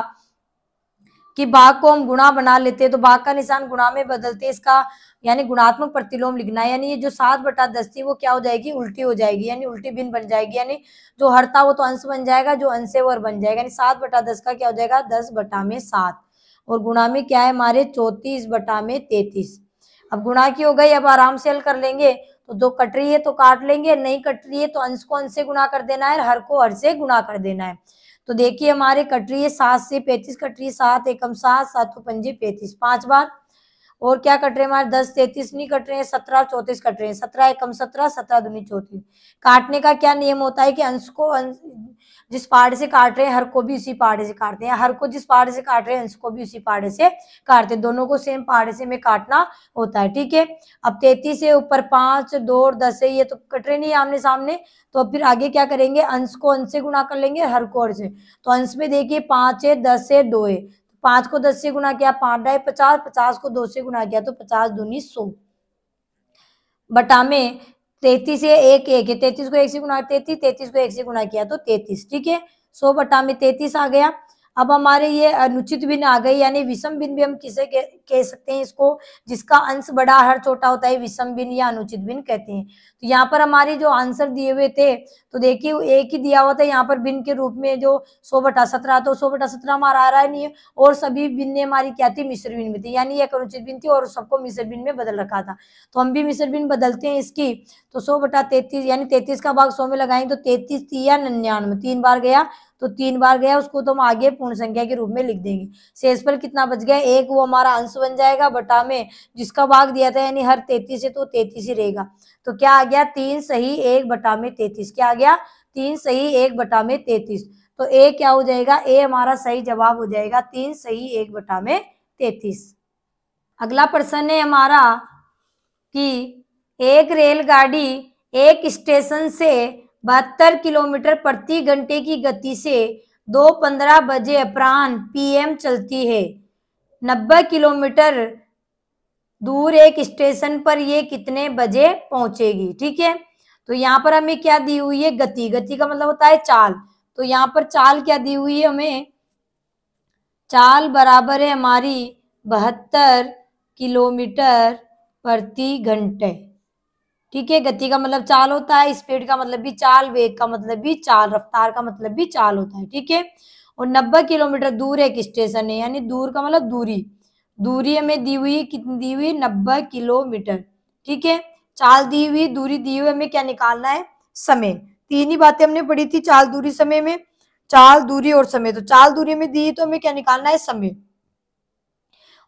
कि भाग को हम गुणा बना लेते हैं, तो भाग का निशान गुणा में बदलते हैं, इसका यानी गुणात्मक प्रतिलोम लिखना है। यानी ये जो 7 बटा 10 थी वो क्या हो जाएगी? उल्टी हो जाएगी, यानी उल्टी भिन्न बन जाएगी। यानी जो हर था वो तो अंश बन जाएगा, जो अंश है वो हर बन जाएगा। यानी 7 बटा 10 का क्या हो जाएगा? 10 बटा में 7 और गुणा में क्या है हमारे? 34 बटा में 33। अब गुणा की हो गई, अब आराम से हल कर लेंगे। तो जो कट रही है तो काट लेंगे, नहीं कट रही है तो अंश को अंश से गुणा कर देना है, हर को हर से गुणा कर देना है। तो देखिए हमारे कट रही है 7 से 35 कट रही है, 7 एकम 7 7 पंजे 35 5 बार। और क्या कट रहे हैं हमारे? 10 33 नहीं कट रहे हैं, 17 34 कट रहे हैं, 17 एकम 17 17 दूनी 34। काटने का क्या नियम होता है कि अंश को जिस पहाड़ से काट रहे हैं हर को भी उसी पहाड़ से काटते हैं, हर को जिस पहाड़ से काट रहे हैं अंश को भी उसी पहाड़ से काटते हैं, दोनों को सेम पहाड़ से में काटना होता है। ठीक है, अब 33 से ऊपर 5, 2 और 10 है, ये तो कट रहे नहीं आमने सामने, तो अब फिर आगे क्या करेंगे, अंश को अंश से गुणा कर लेंगे, हर को हर से। तो अंश में देखिए 5 है, 10 है, 2 है, 5 को 10 से गुणा किया 5 × 50, 50 को 2 से गुणा किया तो 50 दूनी 100 बटा में 33 है, 1 1 है, 33 को 1 से गुणा 33, 33 को 1 से गुणा किया तो 33। ठीक है, 100 बटा में 33 आ गया। अब हमारे ये अनुचित भिन्न आ गई, यानी विषम भिन्न भी हम किसे कह सकते हैं इसको, जिसका अंश बड़ा हर छोटा होता है, विषम भिन्न या अनुचित भिन्न कहते हैं। तो यहाँ पर हमारे जो आंसर दिए हुए थे, तो देखिए एक ही दिया हुआ था यहाँ पर भिन्न के रूप में, जो 100/17, तो 100/17 हमारा आ रहा है नहीं, और सभी भिन्न हमारी क्या थी, मिश्र भिन्न में थी, यानी एक अनुचित भिन्न थी और सबको मिश्र भिन्न में बदल रखा था। तो हम भी मिश्र भिन्न बदलते हैं इसकी, तो 100/33 यानी 33 का भाग 100 में लगाएंगे तो 33 3 99, 3 बार गया तो 3 बार गया, उसको तो हम आगे पूर्ण संख्या के रूप में लिख देंगे। शेषफल कितना बच गया, 1, वो हमारा अंश बन जाएगा, बटा में जिसका भाग दिया था, यानी हर 33 है तो 33 ही रहेगा। तो क्या आ गया, 3 सही 1 बटा में 33। क्या आ गया, 3 सही 1 बटा में 33। तो ए क्या हो जाएगा, ए हमारा सही जवाब हो जाएगा 3 सही 1 बटा में 33। अगला प्रश्न है हमारा कि एक रेलगाड़ी एक स्टेशन से 72 किलोमीटर प्रति घंटे की गति से 2:15 बजे अपराह्न PM चलती है। 90 किलोमीटर दूर एक स्टेशन पर ये कितने बजे पहुंचेगी। ठीक है, तो यहाँ पर हमें क्या दी हुई है, गति, गति का मतलब होता है चाल। तो यहाँ पर चाल क्या दी हुई है हमें, चाल बराबर है हमारी 72 किलोमीटर प्रति घंटे। ठीक है, गति का मतलब चाल होता है, स्पीड का मतलब भी चाल, वेग का मतलब भी चाल, रफ्तार का मतलब भी चाल होता है। ठीक है, और 90 किलोमीटर दूर एक स्टेशन है, यानी दूर का मतलब दूरी, दूरी हमें दी हुई, कितनी दी हुई, 90 किलोमीटर। ठीक है, चाल दी हुई, दूरी दी हुई, हमें क्या निकालना है, समय। तीन ही बातें हमने पढ़ी थी चाल, दूरी, समय में, चाल, दूरी और समय। तो चाल दूरी में दी तो हमें क्या निकालना है, समय।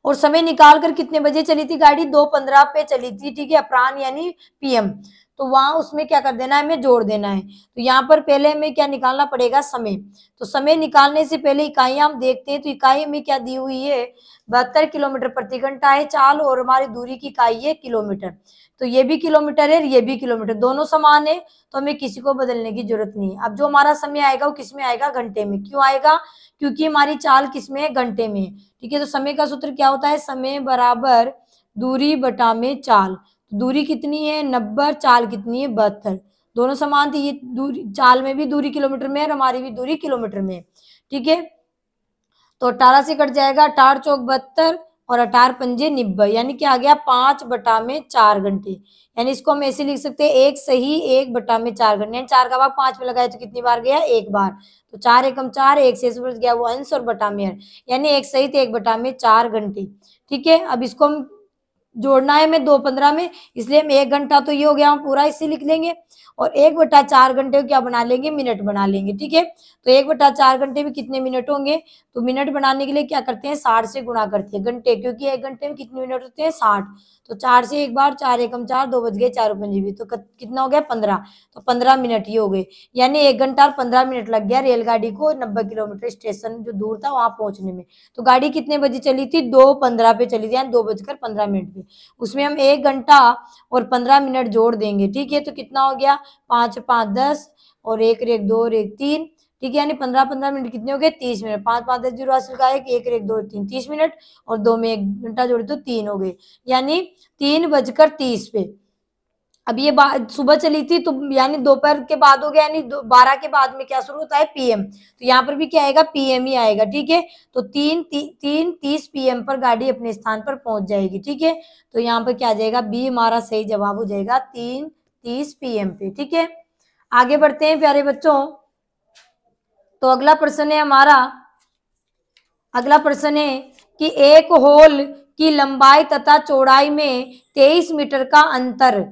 और समय निकाल कर कितने बजे चली थी गाड़ी, 2:15 पे चली थी। ठीक है, अपराह्न यानी PM, तो वहां उसमें क्या कर देना है, हमें जोड़ देना है। तो यहाँ पर पहले हमें क्या निकालना पड़ेगा, समय। तो समय निकालने से पहले इकाइयां हम देखते हैं, तो इकाई में क्या दी हुई है, 72 किलोमीटर प्रति घंटा है चाल, और हमारी दूरी की इकाई है किलोमीटर। तो ये भी किलोमीटर है, ये भी किलोमीटर, दोनों समान है, तो हमें किसी को बदलने की जरूरत नहीं है। अब जो हमारा समय आएगा वो किस में आएगा, घंटे में। क्यों आएगा, क्योंकि हमारी चाल किस में है, घंटे में। ठीक है, तो समय का सूत्र क्या होता है, समय बराबर दूरी बटा में चाल। दूरी कितनी है, 90, चाल कितनी है, 72, दोनों समान थी। ये दूरी, चाल में भी दूरी किलोमीटर में है और हमारी भी दूरी किलोमीटर में है। ठीक है, तो 18 से कट जाएगा, 18 चौक 72 और 18 पंजे 90, यानी क्या आ गया, 5 बटा में 4 घंटे। यानी इसको हम ऐसे लिख सकते हैं, 1 सही 1 बटा में 4 घंटे। 4 का भाग 5 में लगाए तो कितनी बार गया, 1 बार। तो 4 एकम 4, 1 शेष बच गया वो अंश और बटा में, यानी 1 सही 1 बटा में 4 घंटे। ठीक है, अब इसको हम जोड़ना है हमें 2:15 में, इसलिए हम 1 घंटा तो ये हो गया, हम पूरा इसे लिख लेंगे, और 1/4 घंटे को क्या बना लेंगे, मिनट बना लेंगे। ठीक है, तो 1/4 घंटे में कितने मिनट होंगे, तो मिनट बनाने के लिए क्या करते हैं, 60 से गुणा करते हैं घंटे, क्योंकि 1 घंटे में कितने मिनट होते हैं, 60। तो 4 से एक बार, 4 एकम 4, 2 बज गए, 4 पंजे भी, तो कितना हो गया, 15। तो 15 मिनट ही हो गए, यानी 1 घंटा और 15 मिनट लग गया रेलगाड़ी को 90 किलोमीटर स्टेशन जो दूर था वहां पहुंचने में। तो गाड़ी कितने बजे चली थी, 2:15 पे चली थी, यानी 2:15 पे। उसमें हम 1 घंटा और 15 मिनट जोड़ देंगे। ठीक है, तो कितना हो गया, 5 5 10 और 1 1 2 और 1 3। ठीक है, यानी 15 मिनट कितने हो गए, 30 मिनट। 5 5 10 जीरो हासिल का है, 1 1 2 3 30 मिनट, और 2 में 1 घंटा जोड़े तो 3 हो गए, यानी 3:30 पे। अब ये सुबह चली थी, तो यानी दोपहर के बाद हो गया, यानी 12 के बाद में क्या शुरू होता है, PM। तो यहाँ पर भी क्या आएगा, PM ही आएगा। ठीक है, तो 3:30 PM पर गाड़ी अपने स्थान पर पहुंच जाएगी। ठीक है, तो यहाँ पर क्या आ जाएगा, बी हमारा सही जवाब हो जाएगा 3:30 PM पे। ठीक है, आगे बढ़ते हैं प्यारे बच्चों। तो अगला प्रश्न है हमारा, अगला प्रश्न है कि एक होल की लंबाई तथा चौड़ाई में 23 मीटर का अंतर,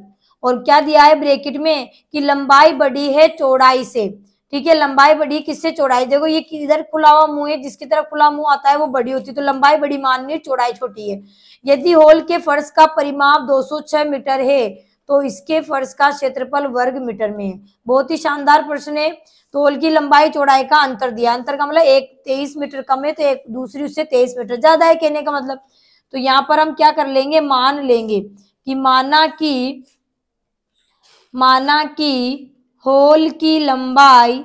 और क्या दिया है ब्रैकेट में कि लंबाई बड़ी है चौड़ाई से। ठीक है, लंबाई बड़ी किससे, चौड़ाई। देखो ये किधर खुला हुआ मुंह है, जिसकी तरफ खुला मुंह आता है वो बड़ी होती है, तो लंबाई बड़ी माननी, चौड़ाई छोटी है। यदि होल के फर्श का परिमाप 206 मीटर है तो इसके फर्श का क्षेत्रफल वर्ग मीटर में है। बहुत ही शानदार प्रश्न है। तो होल की लंबाई चौड़ाई का अंतर दिया, अंतर का मतलब एक 23 मीटर कम है तो एक दूसरी उससे 23 मीटर ज्यादा है, कहने का मतलब। तो यहाँ पर हम क्या कर लेंगे, मान लेंगे कि माना कि होल की लंबाई,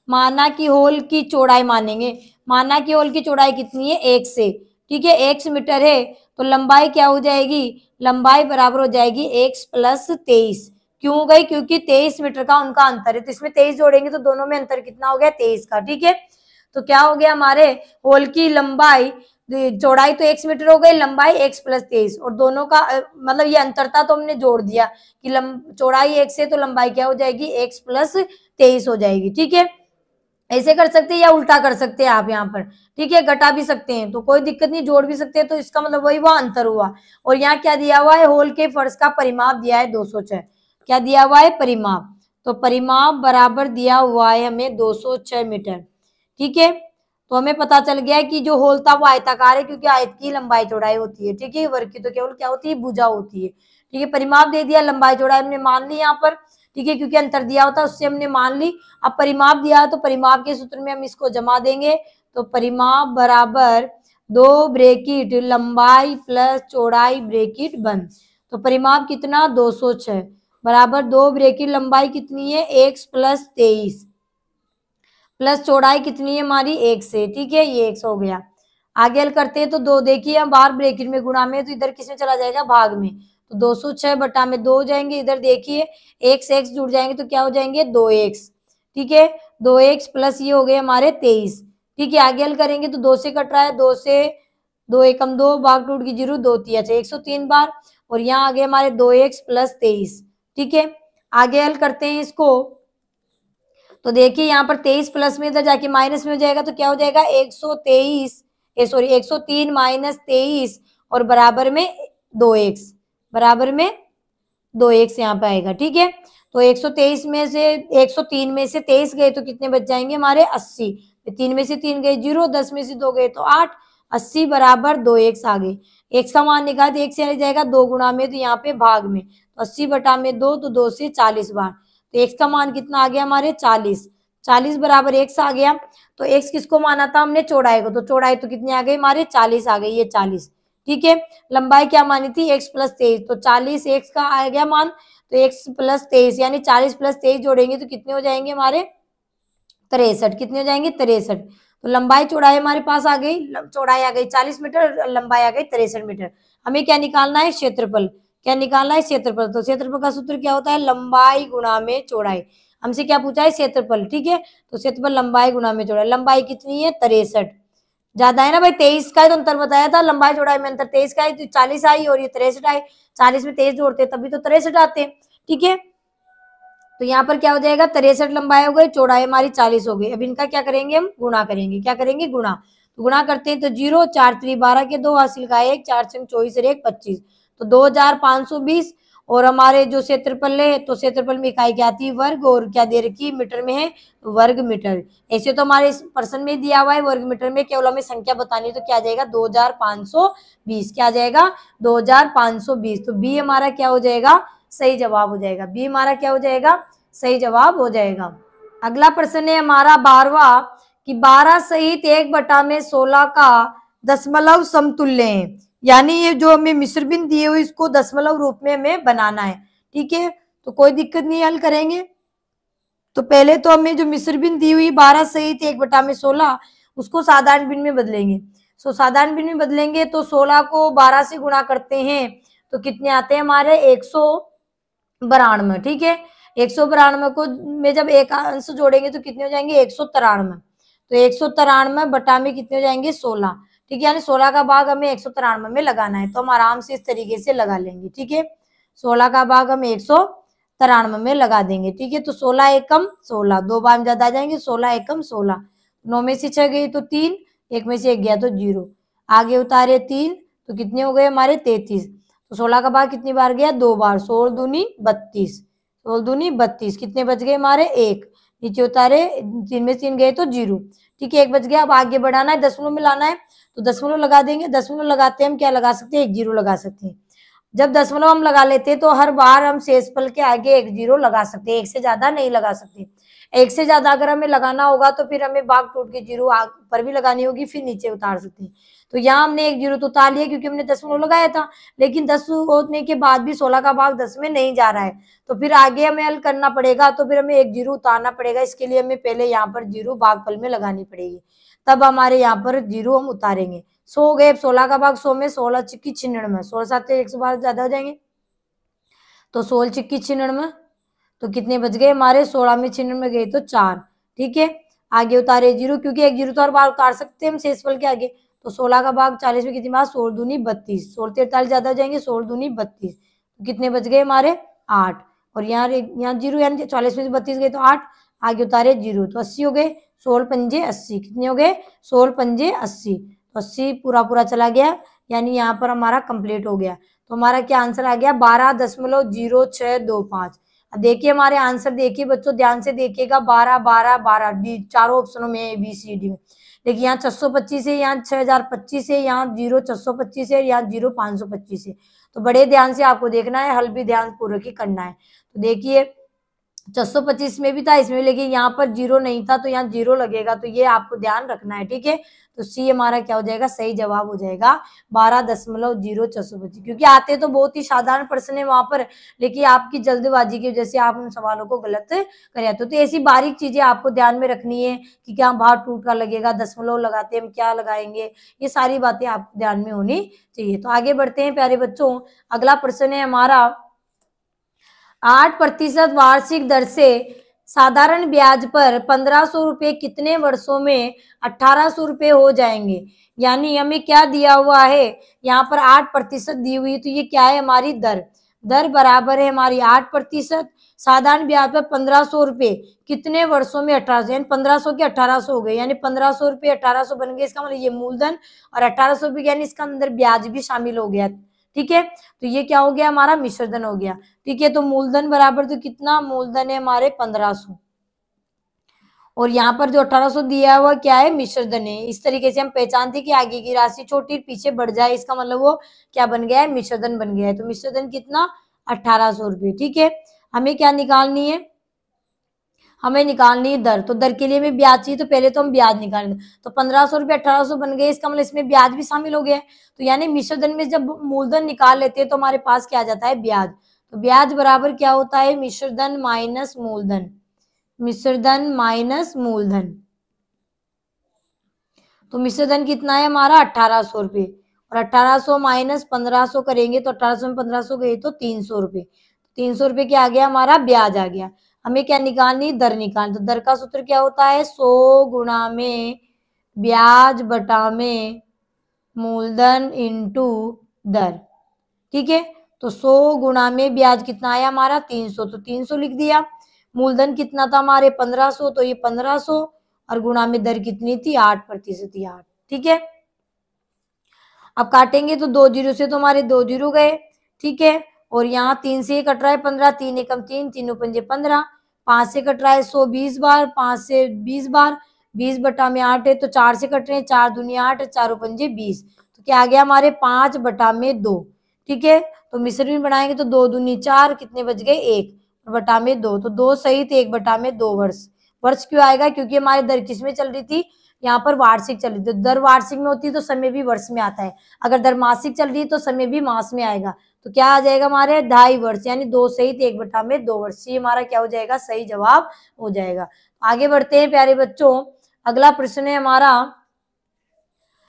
माना कि होल की चौड़ाई मानेंगे, माना कि होल की चौड़ाई कितनी है, 1 से, ठीक है, 1 मीटर है, तो लंबाई क्या हो जाएगी, लंबाई बराबर हो जाएगी 1 + 23। क्यों हो गई, क्योंकि 23 मीटर का उनका अंतर है, तो इसमें 23 जोड़ेंगे तो दोनों में अंतर कितना हो गया, 23 का, ठीक है। तो क्या हो गया, हमारे होल की लंबाई, चौड़ाई तो 1 मीटर हो गई, लंबाई 1 + 23, और दोनों का मतलब ये अंतर था तो हमने जोड़ दिया कि चौड़ाई 1 से तो लंबाई क्या हो जाएगी, 1 + 23 हो जाएगी, ठीक है। ऐसे कर सकते हैं या उल्टा कर सकते हैं आप यहाँ पर, ठीक है, घटा भी सकते हैं तो कोई दिक्कत नहीं, जोड़ भी सकते हैं, तो इसका मतलब वही वह अंतर हुआ। और यहाँ क्या दिया हुआ है, होल के फर्श का परिमाप दिया है 206, क्या दिया हुआ है, परिमाप, तो परिमाप बराबर दिया हुआ है हमें 206 मीटर, ठीक है। तो हमें पता चल गया है कि जो होल था वो आयताकार है, क्योंकि आयत की लंबाई चौड़ाई होती है, ठीक है, वर्ग की तो केवल क्या होती है, भुजा होती है, ठीक है। परिमाप दे दिया, लंबाई चौड़ाई हमने मान ली यहाँ पर, ठीक है, क्योंकि अंतर दिया होता उससे हमने मान ली। अब परिमाप दिया तो परिमाप के सूत्र में हम इसको जमा देंगे, तो परिमाप बराबर 2 ब्रैकेट लंबाई प्लस चौड़ाई ब्रैकेट बंद, तो परिमाप कितना 206 बराबर 2 ब्रैकेट लंबाई कितनी है 1 + 23 प्लस चौड़ाई कितनी है हमारी 1 से, ठीक है, ये 1 हो गया। आगे हल करते हैं तो 2 देखिए, हम बाहर ब्रैकेट में गुणा में, तो इधर किसमें चला जाएगा, भाग में, तो 206 बटा में 2 हो जाएंगे, इधर देखिए x से x जुड़ जाएंगे तो क्या हो जाएंगे 2x, ठीक है, 2x प्लस ये हो गए हमारे 23, ठीक है। आगे हल करेंगे तो 2 से कट रहा है, 2 से 2 एकम 2, भाग टूट की 0, 2 3 अच्छा 103 बार, और यहाँ आगे हमारे 2x + 23, ठीक है। आगे हल करते हैं इसको, तो देखिए यहाँ पर 23 प्लस में इधर जाके माइनस में हो जाएगा, तो क्या हो जाएगा 123 103 - 23 और बराबर में 2x, बराबर में 2x यहाँ पे आएगा, ठीक है। तो 123 में से 103 में से 23 गए तो कितने बच जाएंगे हमारे 80, 3 में से 3 गए 0, 10 में से 2 गए तो 8, 80 बराबर 2x आ गए। x का मान निकाल तो 1 से आ जाएगा 2 गुणा में, तो यहाँ पे भाग में, तो 80 बटा में 2, तो 2 से 40 बार, तो x का मान कितना आ गया हमारे 40, 40 बराबर x आ गया। तो x किसको माना था हमने, चौड़ाई को, तो चौड़ाई तो कितनी आ गई हमारे 40 आ गई, ये 40, ठीक है। लंबाई क्या मानी थी x + 23, तो 40 x का आ गया मान, तो x + 23 यानी 40 + 23 जोड़ेंगे तो कितने हो जाएंगे हमारे 63, कितने हो जाएंगे 63। तो लंबाई चौड़ाई हमारे पास आ गई, चौड़ाई आ गई 40 मीटर, लंबाई आ गई 63 मीटर। हमें क्या निकालना है, क्षेत्रफल, क्या निकालना है, क्षेत्रफल। तो क्षेत्रफल का सूत्र क्या होता है, लंबाई गुणा में चौड़ाई। हमसे क्या पूछा है, क्षेत्रफल, ठीक है, तो क्षेत्रफल लंबाई गुणा में चौड़ाई, लंबाई कितनी है 63, ज्यादा है ना भाई, 23 का ही तो अंतर बताया था, लंबाई चौड़ाई में अंतर 23 का है, तो 40 आई और ये 63 आई, 40 में 23 जोड़ते तभी तो 63 आते, ठीक है। तो यहाँ पर क्या हो जाएगा 63 लंबाई हो गई, चौड़ाई हमारी 40 हो गई। अब इनका क्या करेंगे, हम गुणा करेंगे, क्या करेंगे, गुणा, तो गुणा करते हैं तो 0 4 3 12 के 2 हासिल का 1, 4 6 24 और 1 25, तो 2520। और हमारे जो क्षेत्रफल है, तो क्षेत्रफल में इकाई क्या आती है, वर्ग, और क्या दे रखी है, मीटर में है, तो वर्ग मीटर। ऐसे तो हमारे इस प्रश्न में दिया हुआ है वर्ग मीटर में, केवल हमें संख्या बतानी है, तो क्या आ जाएगा 2520, क्या आ जाएगा 2520, तो बी हमारा क्या हो जाएगा, सही जवाब हो जाएगा, बी हमारा क्या हो जाएगा, सही जवाब हो जाएगा। अगला प्रश्न है हमारा 12वां कि 12 सहित 1/16 का दशमलव समतुल्य है, यानी ये जो हमें मिश्र बिंदु दिए हुए इसको दशमलव रूप में हमें बनाना है, ठीक है। तो कोई दिक्कत नहीं, हल करेंगे। तो पहले तो हमें जो मिश्र बिंदु दी हुई 12 सहित 1/16 उसको साधारण भिन्न में बदलेंगे। सो साधारण भिन्न में बदलेंगे तो 16 को 12 से गुणा करते हैं तो कितने आते हैं हमारे 192, ठीक है। 192 को में जब एक अंश जोड़ेंगे तो कितने हो जाएंगे 193, तो 193 बटा में कितने हो जाएंगे 16, ठीक है, यानी 16 का भाग हमें 193 में लगाना है, तो हम आराम से इस तरीके से लगा लेंगे, ठीक है। 16 का भाग हम 193 में लगा देंगे, ठीक है। तो 16 एकम 16, 2 बार ज्यादा आ जाएंगे, 16 एकम 16, 9 में से 6 गई तो 3, 1 में से 1 गया तो 0, आगे उतारे 3 तो कितने हो गए हमारे 33, तो 16 का भाग कितनी बार गया 2 बार, 16 दूनी 32, 16 दूनी 32, कितने बच गए हमारे 1, नीचे उतारे 3 में 3 गए तो 0, ठीक है, 1 बच गया। अब आगे बढ़ाना है, दशमलव में लाना है, तो दशमलव लगा देंगे, दशमलव लगाते हैं हम क्या लगा सकते हैं 1 0 लगा सकते हैं। जब दशमलव हम लगा लेते हैं तो हर बार हम शेषफल के आगे एक जीरो लगा सकते हैं, एक से ज्यादा नहीं लगा सकते। एक से ज्यादा अगर हमें लगाना होगा तो फिर हमें भाग टूट के जीरो पर भी लगानी होगी, फिर नीचे उतार सकते हैं। तो यहाँ हमने एक जीरो तो उतार लिया क्योंकि हमने दशमलव लगाया था, लेकिन 10 होने के बाद भी 16 का भाग 10 में नहीं जा रहा है, तो फिर आगे हमें हल करना पड़ेगा, तो फिर हमें एक जीरो उतारना पड़ेगा। इसके लिए हमें पहले यहाँ पर जीरो भागफल में लगानी पड़ेगी, तब हमारे यहाँ पर जीरो हम उतारेंगे। 100 हो गए, 16 का भाग 100 में, 16 चिक्की 96, 16 7 112 ज्यादा हो जाएंगे, तो 16 चिक्की 96, तो कितने बच गए हमारे, 16 में 96 गए तो 4। ठीक है, आगे उतारे जीरो, क्योंकि एक जीरो तो और बार उतार सकते हैं हम शेषफल के आगे। तो 16 का भाग 40 में कितनी बार, 16 दूनी 32, 16 43 ज्यादा हो जाएंगे, 16 दूनी 32, तो कितने बच गए हमारे 8। और यहाँ जीरो, यानी 40 में से 32 गए तो 8, आगे उतारे जीरो, तो 80 हो गए, 16 पंजे 80, कितने हो गए, 16 पंजे 80, तो 80 पूरा पूरा चला गया, यानी यहाँ पर हमारा कंप्लीट हो गया। तो हमारा क्या आंसर आ गया, 12.0625। देखिए हमारे आंसर, देखिए बच्चों ध्यान से देखिएगा, 12 12 12 डी चारों ऑप्शनों में, ABCD में। देखिए यहाँ 625 है, यहाँ 6025 है, यहाँ 0 625 है, यहाँ 0 525 है। तो बड़े ध्यान से आपको देखना है, हल भी ध्यान पूर्वक ही करना है। तो देखिए 625 में भी था, इसमें, लेकिन यहाँ पर जीरो नहीं था, तो यहाँ जीरो लगेगा, तो ये आपको ध्यान रखना है। ठीक है, तो सी हमारा क्या हो जाएगा, सही जवाब हो जाएगा 12.0625। क्योंकि आते तो बहुत ही साधारण प्रश्न है वहां पर, लेकिन आपकी जल्दबाजी की वजह से आप उन सवालों को गलत कर आते हो। तो ऐसी बारीक चीजें आपको ध्यान में रखनी है कि क्या भाग टूट का लगेगा, दशमलव लगाते हम क्या लगाएंगे, ये सारी बातें आपको ध्यान में होनी चाहिए। तो आगे बढ़ते हैं प्यारे बच्चों, अगला प्रश्न है हमारा, 8% वार्षिक दर से साधारण ब्याज पर 1500 रुपए कितने वर्षों में 1800 रुपए हो जाएंगे। यानी हमें क्या दिया हुआ है, यहाँ पर 8% दी हुई है, तो ये क्या है हमारी दर, दर बराबर है हमारी 8%, साधारण ब्याज पर 1500 रुपए कितने वर्षों में 1800, यानी 1500 के 1800 हो गए, यानी 1500 रुपए 1800 बन गए, इसका मतलब ये मूलधन, और 1800 रुपए यानी इसका अंदर ब्याज भी शामिल हो गया। ठीक है, तो ये क्या हो गया हमारा मिश्रधन हो गया। ठीक है, तो मूलधन बराबर तो कितना, मूलधन है हमारे 1500, और यहाँ पर जो 1800 दिया हुआ क्या है, मिश्रधन है। इस तरीके से हम पहचानते कि आगे की राशि छोटी पीछे बढ़ जाए, इसका मतलब वो क्या बन गया है, मिश्रधन बन गया है। तो मिश्रधन कितना, 1800 रुपये। ठीक है, हमें क्या निकालनी है, हमें निकालनी है दर। तो दर के लिए हमें ब्याज चाहिए, तो पहले तो हम ब्याज निकालेंगे। तो 1500 रुपये 1800 बन गए, इसका मतलब इसमें ब्याज भी शामिल हो गया। तो यानी मिश्रधन में जब मूलधन निकाल लेते हैं तो हमारे पास क्या आ जाता है, ब्याज। तो ब्याज बराबर क्या होता है, मिश्रधन माइनस मूलधन, मिश्रधन माइनस मूलधन। तो मिश्रधन कितना है हमारा 1800 रुपये, और 1800 माइनस 1500 करेंगे तो 1800 में 1500 गए तो 300 रुपये, 300 रुपये क्या आ गया हमारा, ब्याज आ गया। हमें क्या निकालनी, दर निकालनी। तो दर का सूत्र क्या होता है, 100 गुणा में ब्याज बटा में मूलधन इंटू दर। ठीक है, तो 100 गुणा में ब्याज कितना आया हमारा 300, तो 300 लिख दिया। मूलधन कितना था हमारे 1500, तो ये 1500, और गुणा में दर कितनी थी 8% थी, 8। ठीक है, अब काटेंगे तो 2 जीरो से तो हमारे 2 जीरो गए। ठीक है, और यहाँ 3 से कट रहा है 15, 3 एकम 3, 3 पंजे 15, 5 से कट रहा है 100 20 बार, 5 से 20 बार, 20 बटा में 8 है, तो 4 से कट रहे हैं 4 दूनी 8, 4 पंजे 20, तो क्या आ गया हमारे 5 बटा में 2। ठीक है, तो मिश्रण बनाएंगे तो 2 दूनी 4, कितने बच गए 1 बटा में 2, तो 2 सहित 1 बटा में 2 वर्ष। वर्ष क्यों आएगा, क्योंकि हमारी दर किस में चल रही थी, यहाँ पर वार्षिक चल रही थी। दर वार्षिक में होती है तो समय भी वर्ष में आता है, अगर दर मासिक चल रही है तो समय भी मास में आएगा। तो क्या आ जाएगा हमारे 2.5 वर्ष, यानी 2 सहित 1 बटा में 2 वर्ष। ये हमारा क्या हो जाएगा, सही जवाब हो जाएगा। आगे बढ़ते हैं प्यारे बच्चों, अगला प्रश्न है हमारा,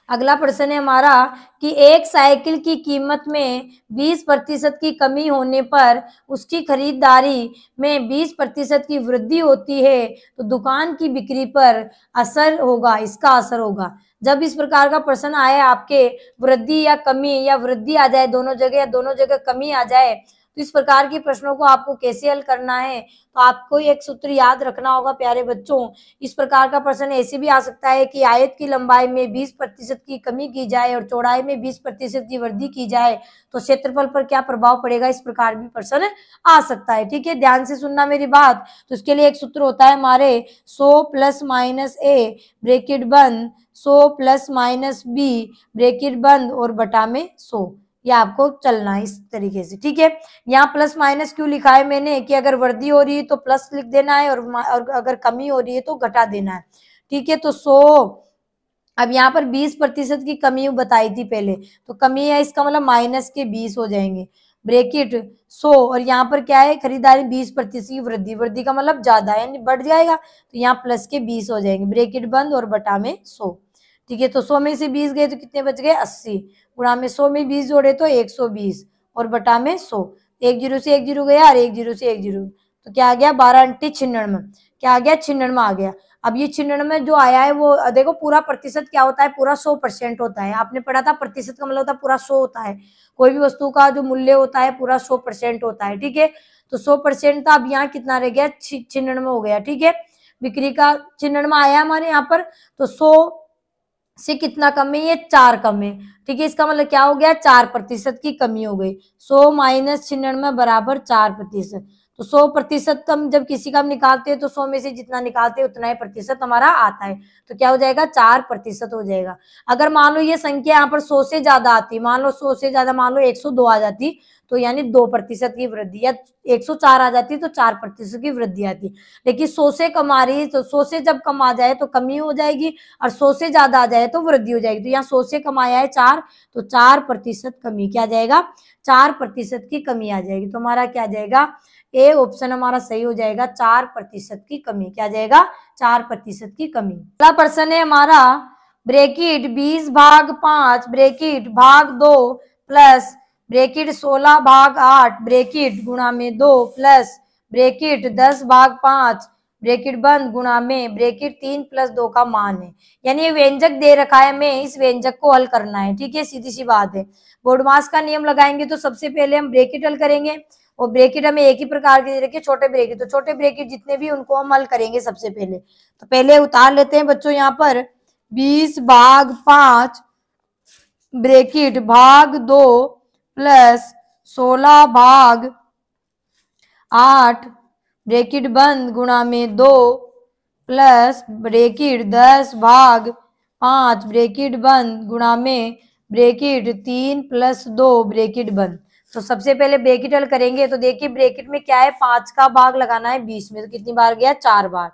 अगला प्रश्न है हमारा कि एक साइकिल की कीमत में 20% की कमी होने पर उसकी खरीदारी में 20% की वृद्धि होती है, तो दुकान की बिक्री पर असर होगा, इसका असर होगा। जब इस प्रकार का प्रश्न आए आपके, वृद्धि या कमी, या वृद्धि आ जाए दोनों जगह, या दोनों जगह कमी आ जाए, तो इस प्रकार के प्रश्नों को आपको कैसे हल करना है, तो आपको एक सूत्र याद रखना होगा प्यारे बच्चों। इस प्रकार का प्रश्न ऐसे भी आ सकता है कि आयत की लंबाई में 20% की कमी की जाए और चौड़ाई में 20% की वृद्धि की जाए, तो क्षेत्रफल पर क्या प्रभाव पड़ेगा, इस प्रकार भी प्रश्न आ सकता है। ठीक है, ध्यान से सुनना मेरी बात। तो इसके लिए एक सूत्र होता है हमारे 100 प्लस माइनस ए ब्रैकेट बंद, 100 प्लस माइनस बी ब्रैकेट बंद, और बटा में 100। ये आपको चलना है इस तरीके से, ठीक है। यहाँ प्लस माइनस क्यों लिखा है मैंने कि अगर वृद्धि हो रही है तो प्लस लिख देना है और अगर कमी हो रही है तो घटा देना है, ठीक है। तो 100, अब यहाँ पर 20% की कमी बताई थी पहले, तो कमी है इसका मतलब माइनस के 20 हो जाएंगे, ब्रैकेट 100, और यहाँ पर क्या है खरीदारी 20% की वृद्धि, वृद्धि का मतलब ज्यादा है यानी बढ़ जाएगा, तो यहाँ प्लस के 20 हो जाएंगे, ब्रैकेट बंद और बटा में 100, ठीक है। तो 100 में से 20 गए तो कितने बच गए 80, गुणा में 100 में 20 जोड़े तो 120 और बटा में 100, एक जीरो से एक जीरो गया और एक जीरो से एक जीरो, तो क्या आ गया 12 अंटी 96, क्या आ गया 96 आ गया। अब ये 96 जो आया है वो देखो पूरा प्रतिशत क्या होता है, पूरा 100% होता है, आपने पढ़ा था प्रतिशत का मतलब होता है पूरा 100 होता है, कोई भी वस्तु का जो मूल्य होता है पूरा 100% होता है, ठीक है। तो 100% था, अब यहाँ कितना रह गया 96 हो गया, ठीक है। बिक्री का 96 आया हमारे यहाँ पर, तो 100 से कितना कम है, ये 4 कम है, ठीक है। इसका मतलब क्या हो गया 4% की कमी हो गई, 100 माइनस 96 बराबर 4%। तो 100% कम जब किसी का हम निकालते हैं तो 100 में से जितना निकालते हैं उतना ही प्रतिशत हमारा आता है, तो क्या हो जाएगा 4% हो जाएगा। अगर मान लो ये संख्या यहाँ पर 100 से ज्यादा आती, मान लो 100 से ज्यादा, मान लो 102 आ जाती, तो यानी 2% की वृद्धि, या 104 आ जाती तो 4% की वृद्धि आती, लेकिन 100 से कम आ रही है, तो 100 से जब कम आ जाए तो कमी हो जाएगी, और 100 से ज्यादा आ जाए तो वृद्धि हो जाएगी। तो यहाँ 100 से कम आया है 4, तो 4% कमी, क्या आ जाएगा 4% की कमी आ जाएगी, तो हमारा क्या आ जाएगा ए ऑप्शन हमारा सही हो जाएगा, 4% की कमी, क्या आ जाएगा 4% की कमी। अगला प्रश्न है हमारा ब्रैकेट 20/5 ब्रैकेट भाग 2 प्लस ब्रैकेट 16/8 ब्रैकेट गुणा में 2 प्लस ब्रैकेट 10/5 ब्रैकेट बंद गुणा में ब्रैकेट 3 + 2 का मान है। यानी ये व्यंजक दे रखा है, हमें इस व्यंजक को हल करना है, ठीक है, सीधी सी बात है। बोर्डमास का नियम लगाएंगे तो सबसे पहले हम ब्रैकेट हल करेंगे, और ब्रैकेट हमें एक ही प्रकार के दे रखे छोटे ब्रैकेट, तो छोटे ब्रैकेट जितने भी उनको हम हल करेंगे सबसे पहले। तो पहले उतार लेते हैं बच्चों यहाँ पर 20/5 ब्रैकेट भाग 2 प्लस 16/8 ब्रैकेट बंद गुणा में 2 प्लस ब्रैकेट 10/5 ब्रैकेट बंद गुणा में ब्रैकेट 3 + 2 ब्रैकेट बंद। तो सबसे पहले ब्रैकेट हल करेंगे, तो देखिए ब्रैकेट में क्या है 5 का भाग लगाना है 20 में, तो कितनी बार गया 4 बार,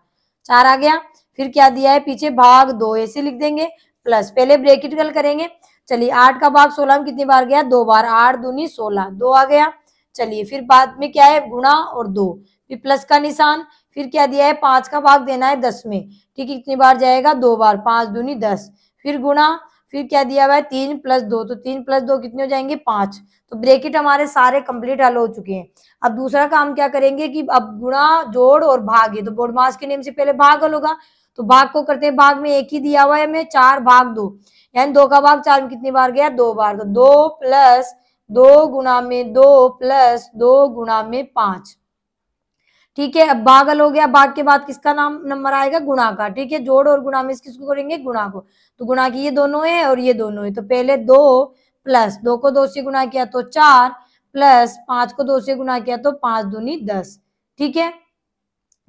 4 आ गया। फिर क्या दिया है पीछे भाग 2 ऐसे लिख देंगे, प्लस पहले ब्रैकेट हल करेंगे, चलिए 8 का भाग 16 में कितनी बार गया 2 बार, 8 दूनी 16, 2 आ गया। चलिए फिर बाद में क्या है गुणा और 2, फिर प्लस का निशान, फिर क्या दिया है 5 का भाग देना है 10 में, ठीक है, कितनी बार जाएगा 2 बार, 5 दूनी 10, फिर गुणा, फिर क्या दिया हुआ है 3 + 2, तो 3 + 2 कितने हो जाएंगे 5। तो ब्रैकेट हमारे सारे कंप्लीट हल हो चुके हैं। अब दूसरा काम क्या करेंगे कि अब गुणा जोड़ और भाग है, तो बोर्डमास के नियम से पहले भाग हल होगा, तो भाग को करते हैं, भाग में एक ही दिया हुआ है हमें 4/2, यानी 2 का भाग 4 में कितनी बार गया 2 बार, तो 2 + 2 गुणा में 2 + 2 गुणा में 5, ठीक है। अब भाग हल हो गया, भाग के बाद किसका नाम नंबर आएगा गुणा का, ठीक है, जोड़ और गुणा में किसको करेंगे गुणा को, तो गुणा की ये दोनों है और ये दोनों है, तो पहले 2 प्लस 2 को 2 से गुणा किया तो 4 प्लस 5 को 2 से गुणा किया तो 5 दूनी 10, ठीक है।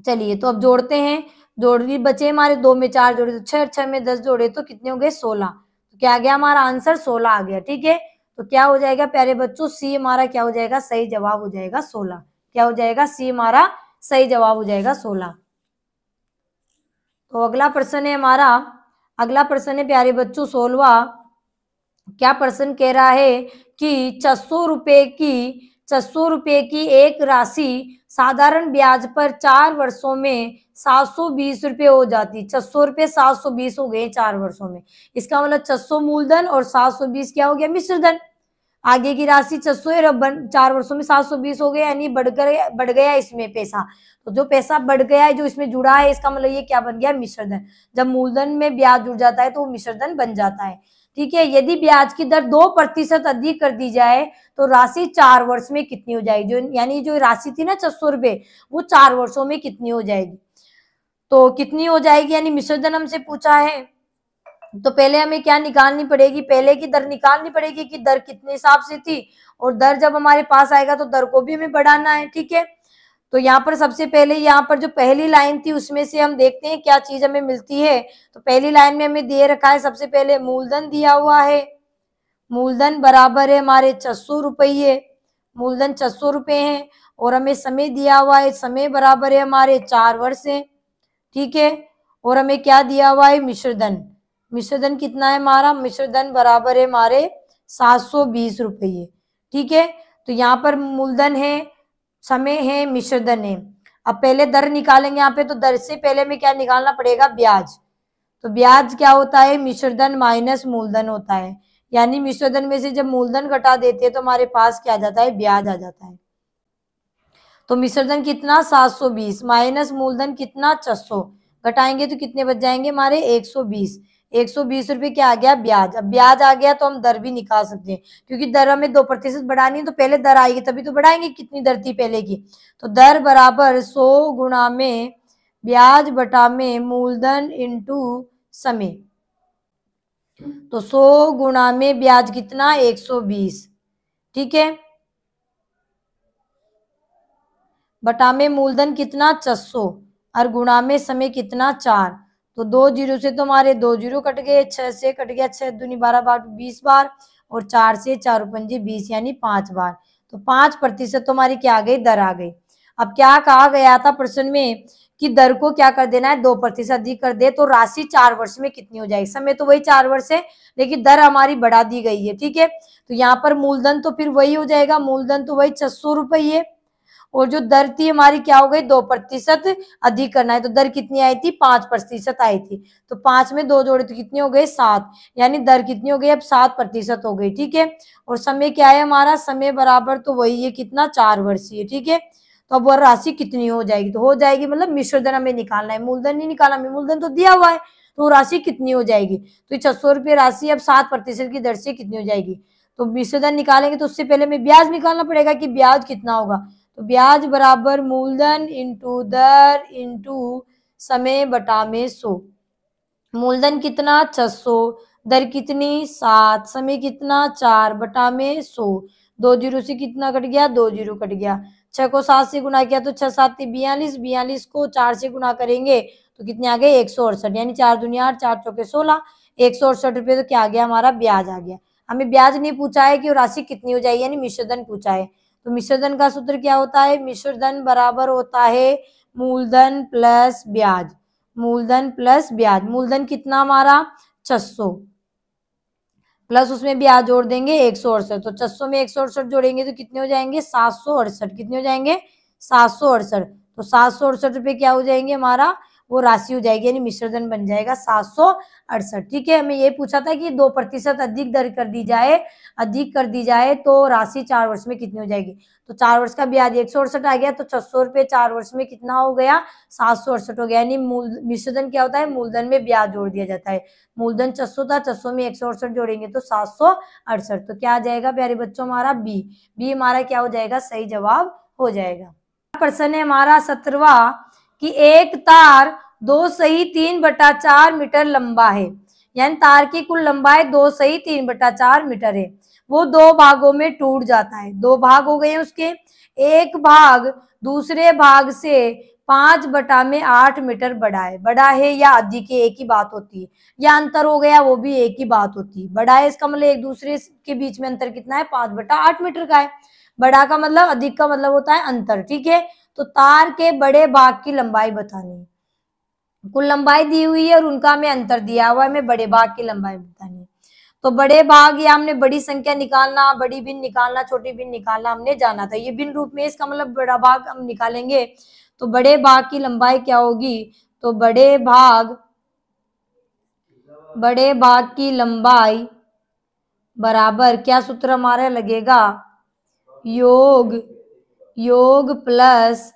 चलिए तो अब जोड़ते हैं, जोड़ भी बचे हमारे 2 में 4 जोड़े तो 6, 6 में 10 जोड़े तो कितने हो गए 16, तो क्या आ गया हमारा आंसर 16 आ गया, ठीक है। तो क्या हो जाएगा प्यारे बच्चों सी हमारा क्या हो जाएगा सही जवाब हो जाएगा 16, क्या हो जाएगा सी हमारा सही जवाब हो जाएगा 16। तो अगला प्रश्न है हमारा, अगला प्रश्न है प्यारे बच्चों 16वां। क्या प्रश्न कह रहा है कि 600 रुपए की एक राशि साधारण ब्याज पर 4 वर्षों में 720 रुपए हो जाती, 600 रुपए 720 हो गए 4 वर्षों में, इसका मतलब 600 मूलधन और 720 क्या हो गया मिश्र धन। आगे की राशि 600 है, 4 वर्षों में 720 हो गया, यानी बढ़ गया इसमें पैसा, तो जो पैसा बढ़ गया है जो इसमें जुड़ा है इसका मतलब ये क्या बन गया मिश्र धन। जब मूलधन में ब्याज जुड़ जाता है तो वो मिश्र धन बन जाता है, ठीक है। यदि ब्याज की दर 2% अधिक कर दी जाए तो राशि 4 वर्ष में कितनी हो जाएगी, जो यानी जो राशि थी ना 600 रुपए वो 4 वर्षों में कितनी हो जाएगी, तो कितनी हो जाएगी, यानी मिश्र धन हमसे पूछा है, तो पहले हमें क्या निकालनी पड़ेगी, पहले की दर निकालनी पड़ेगी कि दर कितने हिसाब से थी, और दर जब हमारे पास आएगा तो दर को भी हमें बढ़ाना है, ठीक है। तो यहाँ पर सबसे पहले यहाँ पर जो पहली लाइन थी उसमें से हम देखते हैं क्या चीज हमें मिलती है। तो पहली लाइन में हमें दे रखा है सबसे पहले मूलधन दिया हुआ है, मूलधन बराबर है हमारे 600 रुपये, मूलधन 600 रुपये है, और हमें समय दिया हुआ है, समय बराबर है हमारे 4 वर्ष है, ठीक है। और हमें क्या दिया हुआ है, मिश्रधन, मिश्रधन कितना है हमारा, मिश्रधन बराबर है हमारे 720 रुपये, ठीक है। तो यहाँ पर मूलधन है, समय है, मिश्रधन है। अब पहले दर निकालेंगे यहाँ पे, तो दर से पहले में क्या निकालना पड़ेगा, ब्याज। तो ब्याज क्या होता है, मिश्रधन माइनस मूलधन होता है, यानी मिश्रधन में से जब मूलधन घटा देते हैं तो हमारे पास क्या आ जाता है, ब्याज आ जाता है। तो मिश्रधन कितना 720 माइनस मूलधन कितना 600, घटाएंगे तो कितने बच जाएंगे हमारे 120, 120 रुपये क्या आ गया, ब्याज। अब ब्याज आ गया तो हम दर भी निकाल सकते हैं, क्योंकि दर हमें 2% बढ़ानी है तो पहले दर आएगी तभी तो बढ़ाएंगे, कितनी दर थी पहले की। तो दर बराबर 100 गुणा में ब्याज बटा में मूलधन इंटू समय। तो 100 गुणा में ब्याज कितना 120, ठीक है, बटा में मूलधन कितना 600 और गुणा में समय कितना 4। तो 2 जीरो से तो हमारे 2 जीरो कट गए, 6 से कट गया, 6 दूनी 12 बार 20 बार, और 4 से 4 पंजे 20 यानी 5 बार। तो 5% तो हमारी क्या आ गई, दर आ गई। अब क्या कहा गया था प्रश्न में कि दर को क्या कर देना है, 2% अधिक कर दे तो राशि 4 वर्ष में कितनी हो जाएगी। समय तो वही 4 वर्ष है, लेकिन दर हमारी बढ़ा दी गई है, ठीक है। तो यहाँ पर मूलधन तो फिर वही हो जाएगा, मूलधन तो वही 600 रुपये, और जो दर थी हमारी क्या हो गई, 2% अधिक करना है। तो दर कितनी आई थी, 5% आई थी। तो 5 में 2 जोड़े तो कितने हो गए, 7, यानी दर कितनी हो गई, अब 7% हो गई, ठीक है। और समय क्या है हमारा, समय बराबर तो वही है कितना, 4 वर्षीय, ठीक है। तो अब वह राशि कितनी हो जाएगी, तो हो जाएगी मतलब मिश्रधन हमें निकालना है, मूलधन नहीं निकालना, हमें मूलधन तो दिया हुआ है, तो राशि कितनी हो जाएगी। तो 600 रुपये राशि अब 7% की दर से कितनी हो जाएगी। तो मिश्रधन निकालेंगे तो उससे पहले हमें ब्याज निकालना पड़ेगा कि ब्याज कितना होगा। तो ब्याज बराबर मूलधन इंटू दर इंटू समय बटा में 100। मूलधन कितना 600, दर कितनी 7, समय कितना 4 बटा में 100। 2 जीरो से कितना कट गया, 2 जीरो कट गया। 6 को 7 से गुना किया तो 6 7 42, 42 को 4 से गुना करेंगे तो कितने आ गए 168, यानी 4 दुनिया 8, 4 चौके 16, 168 रुपये। तो क्या आ गया हमारा, ब्याज आ गया। हमें ब्याज नहीं पूछा है कि राशि कितनी हो जाएगी, यानी मिश्रधन पूछा है। तो मिश्रधन का सूत्र क्या होता है, मिश्रधन बराबर होता है मूलधन प्लस ब्याज, मूलधन प्लस ब्याज। मूलधन कितना हमारा 600 प्लस उसमें ब्याज जोड़ देंगे 168, तो 600 में 168 जोड़ेंगे तो कितने हो जाएंगे 768, कितने हो जाएंगे 768। तो 768 रुपये क्या हो जाएंगे हमारा, वो राशि हो जाएगी, यानी मिश्रधन बन जाएगा 768, ठीक है। हमें ये पूछा था कि 2% अधिक दर कर दी जाए, अधिक कर दी जाए तो राशि 4 वर्ष में कितनी हो जाएगी। तो 4 वर्ष का ब्याज 168 आ गया, तो 600 रुपये 4 वर्ष में कितना हो गया 768 हो गया, यानी मूल मिश्रधन क्या होता है, मूलधन में ब्याज जोड़ दिया जाता है। मूलधन 600 था, 600 में 168 जोड़ेंगे तो 768। तो क्या आ जाएगा प्यारे बच्चों हमारा बी, बी हमारा क्या हो जाएगा, सही जवाब हो जाएगा। प्रश्न है हमारा 17वां कि एक तार 2 सही 3/4 मीटर लंबा है, यानी तार की कुल लंबाई 2 सही 3/4 मीटर है। वो 2 भागों में टूट जाता है, 2 भाग हो गए उसके, एक भाग दूसरे भाग से 5/8 मीटर बड़ा है, बड़ा है या अधिक है एक ही बात होती है, या अंतर हो गया वो भी एक ही बात होती है। बड़ा है इसका मतलब एक दूसरे के बीच में अंतर कितना है 5/8 मीटर का है, बड़ा का मतलब अधिक का मतलब होता है अंतर, ठीक है। तो तार के बड़े भाग की लंबाई बतानी है, कुल लंबाई दी हुई है और उनका हमें अंतर दिया हुआ है, हमें बड़े भाग की लंबाई बतानी है। तो बड़े भाग या हमने बड़ी संख्या निकालना, बड़ी भिन्न निकालना, छोटी भिन्न निकालना हमने जाना था, ये भिन्न रूप में इसका मतलब बड़ा भाग हम निकालेंगे। तो बड़े भाग की लंबाई क्या होगी, तो बड़े भाग की लंबाई बराबर क्या सूत्र हमारा लगेगा, योग प्लस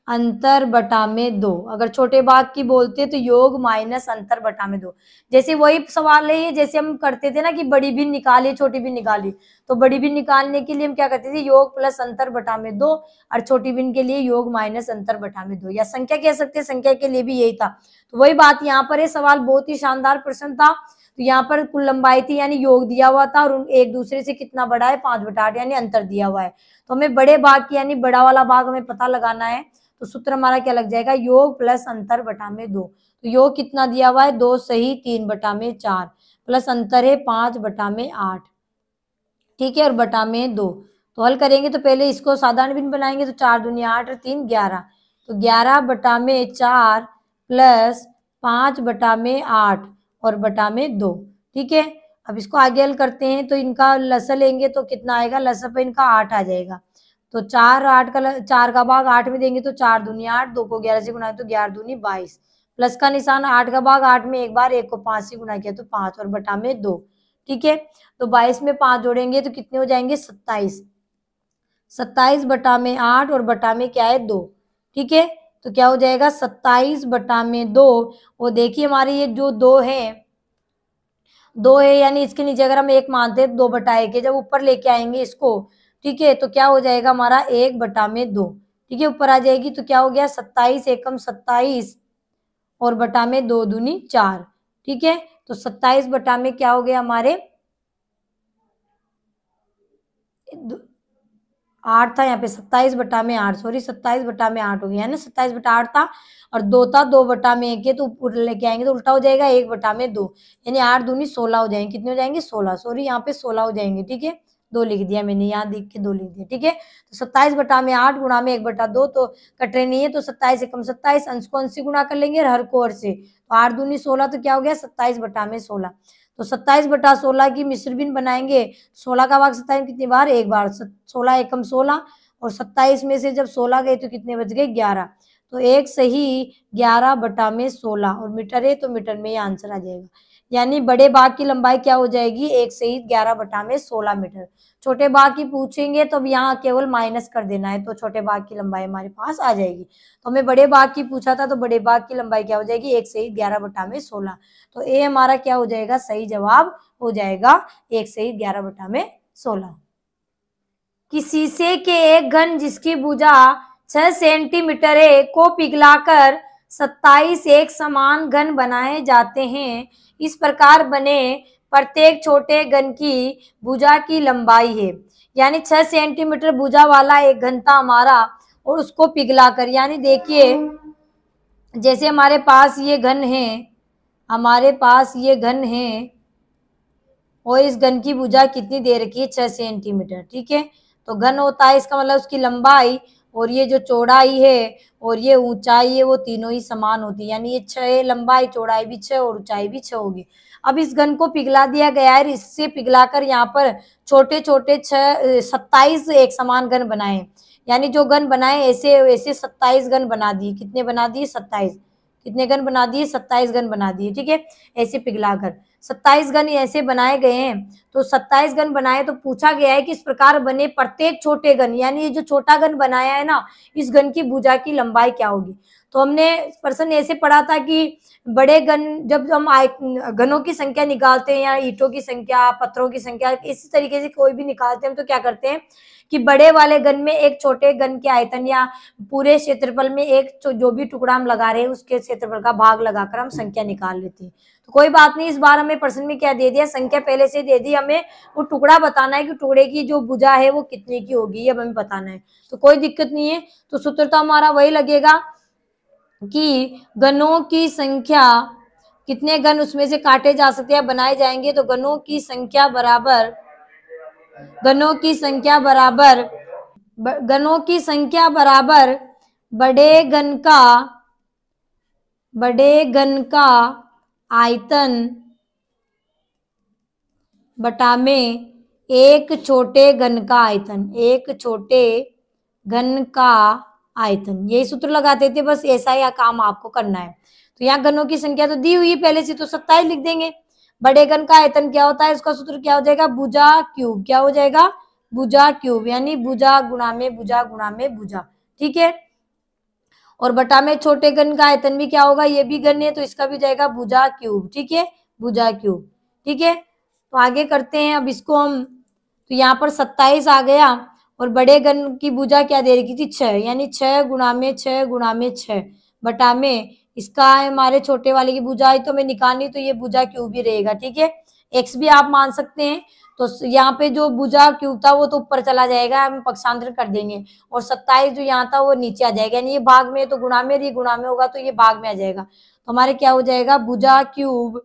अंतर बटा में 2। अगर छोटे भाग की बोलते तो योग माइनस अंतर बटा में 2। जैसे वही सवाल है ये, जैसे हम करते थे ना कि बड़ी भी निकाली छोटी भी निकाली, तो बड़ी भी निकालने के लिए हम क्या करते थे, योग प्लस अंतर बटा में 2, और छोटी भिन्न के लिए योग माइनस अंतर बटा में 2, या संख्या कह सकते हैं, संख्या के लिए भी यही था। तो वही बात यहाँ पर है, सवाल बहुत ही शानदार प्रश्न था। तो यहाँ पर कुल लंबाई थी यानी योग दिया हुआ था, और एक दूसरे से कितना बड़ा है 5/8 यानी अंतर दिया हुआ है। तो हमें बड़े भाग की यानी बड़ा वाला भाग हमें पता लगाना है। तो सूत्र हमारा क्या लग जाएगा, योग प्लस अंतर बटा में 2। तो योग कितना दिया हुआ है 2 सही 3/4, प्लस अंतर है 5/8, ठीक है, और बटा में 2। तो हल करेंगे तो पहले इसको साधारण भिन्न बनाएंगे, तो 4 दूनी 8 और 3 11, तो 11/4 प्लस 5/8 और बटा में 2, ठीक है। अब इसको आगे हल करते हैं, तो इनका लसा लेंगे तो कितना आएगा, लसा पे इनका 8 आ जाएगा। तो 4 का भाग 8 में देंगे तो 4 दूनी 8, 2 को 11 से गुणा तो 11 दूनी 22, प्लस का निशान 8 का भाग 8 में एक बार, 1 को 5 से गुणा किया तो 5 और बटा में 2, ठीक है। तो 22 में 5 जोड़ेंगे तो कितने हो जाएंगे 27, 27/8 और बटा में क्या है 2, ठीक है। तो क्या हो जाएगा 27/2, और देखिए हमारे ये जो 2 है यानी इसके नीचे अगर हम 1 मानते हैं 2/1 के, जब ऊपर लेके आएंगे इसको, ठीक है, तो क्या हो जाएगा हमारा 1/2, ठीक है, ऊपर आ जाएगी। तो क्या हो गया 27 एकम 27 और बटा में 2 दूनी 4, ठीक है। तो 27 बटा में क्या हो गया हमारे 8 था, यहाँ पे 27/8, सॉरी 27/8 हो गया है ना, 27/8 था और 2 था, 2/1 है, तो ऊपर लेके आएंगे तो उल्टा हो जाएगा 1/2, यानी 8 दूनी 16 हो जाएंगे। कितने हो जाएंगे 16, सॉरी यहाँ पे 16 हो जाएंगे, ठीक है, 2 लिख दिया मैंने, यहाँ लिख के 2 लिख दिया, ठीक है। तो 27/8 गुणा में 1/2, तो कट रहे नहीं है, तो 27 एकम 27, अंश को अंश से गुणा कर लेंगे और हर को हर से, तो 8 दूनी 16, तो क्या हो गया 27/16। तो 27/16 की मिश्र भिन्न बनाएंगे, 16 का भाग 27 कितनी बार, एक बार, 16 एकम 16, और 27 में से जब 16 गए तो कितने बच गए 11, तो एक सही 11/16, और मीटर है तो मीटर में ये आंसर आ जाएगा। यानी बड़े बाग की लंबाई क्या हो जाएगी, एक सही 11/16 मीटर। छोटे बाग की पूछेंगे तो अब यहाँ केवल माइनस कर देना है, तो छोटे बाग की लंबाई हमारे पास आ जाएगी। तो हमें बड़े बाग की पूछा था, तो बड़े बाग की लंबाई क्या हो जाएगी, एक सही 11/16, तो ए हमारा क्या हो जाएगा, सही जवाब हो जाएगा एक सही 11/16। कि शीशे के एक घन जिसकी भुजा 6 सेंटीमीटर है को पिघलाकर 27 एक समान घन बनाए जाते हैं। इस प्रकार बने प्रत्येक छोटे घन की भुजा की लंबाई है, यानी 6 सेंटीमीटर भुजा वाला एक घन था हमारा, और उसको पिघलाकर, यानी देखिए जैसे हमारे पास ये घन है, हमारे पास ये घन है, और इस घन की भुजा कितनी दे रखी है 6 सेंटीमीटर, ठीक है। तो घन होता है इसका मतलब उसकी लंबाई और ये जो चौड़ाई है और ये ऊंचाई है वो तीनों ही समान होती है, यानी ये 6 लंबाई, चौड़ाई भी 6 और ऊंचाई भी 6 होगी। अब इस घन को पिघला दिया गया है, इससे पिघलाकर यहाँ पर छोटे छोटे 27 एक समान घन बनाए, यानी जो घन बनाए ऐसे ऐसे 27 घन बना दिए। कितने बना दिए 27, कितने घन बना दिए 27 घन बना दिए, ठीक है, ऐसे पिघलाकर 27 घन ऐसे बनाए गए हैं। तो 27 घन बनाए, तो पूछा गया है कि इस प्रकार बने प्रत्येक छोटे घन, यानी ये जो छोटा घन बनाया है ना, इस घन की भुजा की लंबाई क्या होगी। तो हमने प्रश्न ऐसे पढ़ा था कि बड़े घन, जब हम घनों की संख्या निकालते हैं या ईंटों की संख्या, पत्थरों की संख्या, इसी तरीके से कोई भी निकालते हैं, तो क्या करते हैं कि बड़े वाले घन में एक छोटे घन के आयतन या पूरे क्षेत्रफल में एक जो भी टुकड़ा हम लगा रहे हैं उसके क्षेत्रफल का भाग लगाकर हम संख्या निकाल लेते हैं। तो कोई बात नहीं, इस बार हमें प्रश्न में क्या दे दिया, संख्या पहले से दे दी, हमें वो टुकड़ा बताना है कि टुकड़े की जो भुजा है वो कितने की होगी, ये हमें बताना है। तो कोई दिक्कत नहीं है। तो सूत्र तो हमारा वही लगेगा कि घनों की संख्या, कितने घन उसमें से काटे जा सकते हैं, बनाए जाएंगे, तो घनों की संख्या बराबर, घनों की संख्या बराबर, घनों की संख्या बराबर बड़े घन का आयतन बटा में एक छोटे घन का आयतन, एक छोटे घन का आयतन, यही सूत्र लगाते थे, बस ऐसा ही काम आपको करना है। तो यहाँ घनों की संख्या तो दी हुई है पहले से, तो 27 लिख देंगे। बड़े घन का आयतन क्या होता है, इसका सूत्र क्या हो जाएगा, भुजा क्यूब, क्या हो जाएगा भुजा क्यूब, यानी भुजा गुणा में भुजा गुणा में भुजा, ठीक है। और बटा में छोटे घन का आयतन भी क्या होगा, ये भी घन है तो इसका भी जाएगा भुजा क्यूब, ठीक है, भुजा क्यूब, ठीक है। तो आगे करते हैं अब इसको हम, तो यहाँ पर 27 आ गया, और बड़े घन की भुजा क्या दे रखी थी 6, यानी 6 गुणा में 6 गुणा में 6 बटा में इसका हमारे छोटे वाले की भुजा है तो हमें निकालनी, तो ये भुजा क्यूब भी रहेगा, ठीक है। एक्स भी आप मान सकते हैं, तो यहाँ पे जो भुजा क्यूब था वो तो ऊपर चला जाएगा, हम पक्षांतर कर देंगे, और 27 जो यहाँ था वो नीचे आ जाएगा, यानी ये भाग में तो गुणा में, ये गुणा में होगा तो ये भाग में आ जाएगा। तो हमारे क्या हो जाएगा भुजा क्यूब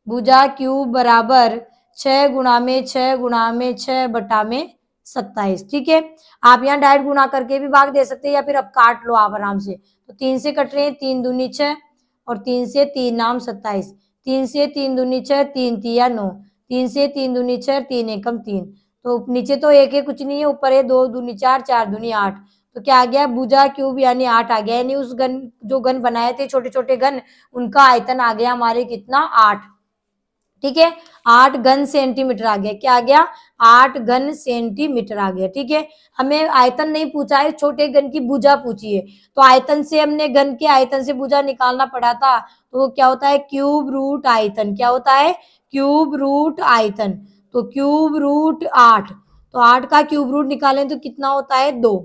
भुजा क्यूब बराबर 6 × 6 × 6 बटा में 27। ठीक है, आप यहाँ डायरेक्ट गुणा करके भी भाग दे सकते हैं या फिर अब काट लो आप आराम से। तो 3 से कट रहे हैं, 3 दूनी 6 और 3 से 3 नाम 27। 3 से 3 दूनी 6, 3 तिया 9, 3 से 3 दूनी 6, 3 एकम 3। तो नीचे तो एक है, कुछ नहीं है, ऊपर है 2 दूनी 4, 4 दूनी 8। तो क्या आ गया, भुजा क्यूब यानी 8 आ गया। यानी उस घन जो घन बनाए थे छोटे छोटे घन, उनका आयतन आ गया हमारे कितना, 8। ठीक है, 8 घन सेंटीमीटर आ गया। क्या आ गया, 8 घन सेंटीमीटर आ गया। ठीक है, हमें आयतन नहीं पूछा है, छोटे घन की भुजा पूछी है। तो आयतन से हमने घन के आयतन से भुजा निकालना पड़ा था। तो वो क्या होता है, क्यूब रूट आयतन। क्या होता है, क्यूब रूट आयतन। तो क्यूब रूट 8, तो 8 का क्यूब रूट निकालें तो कितना होता है, 2।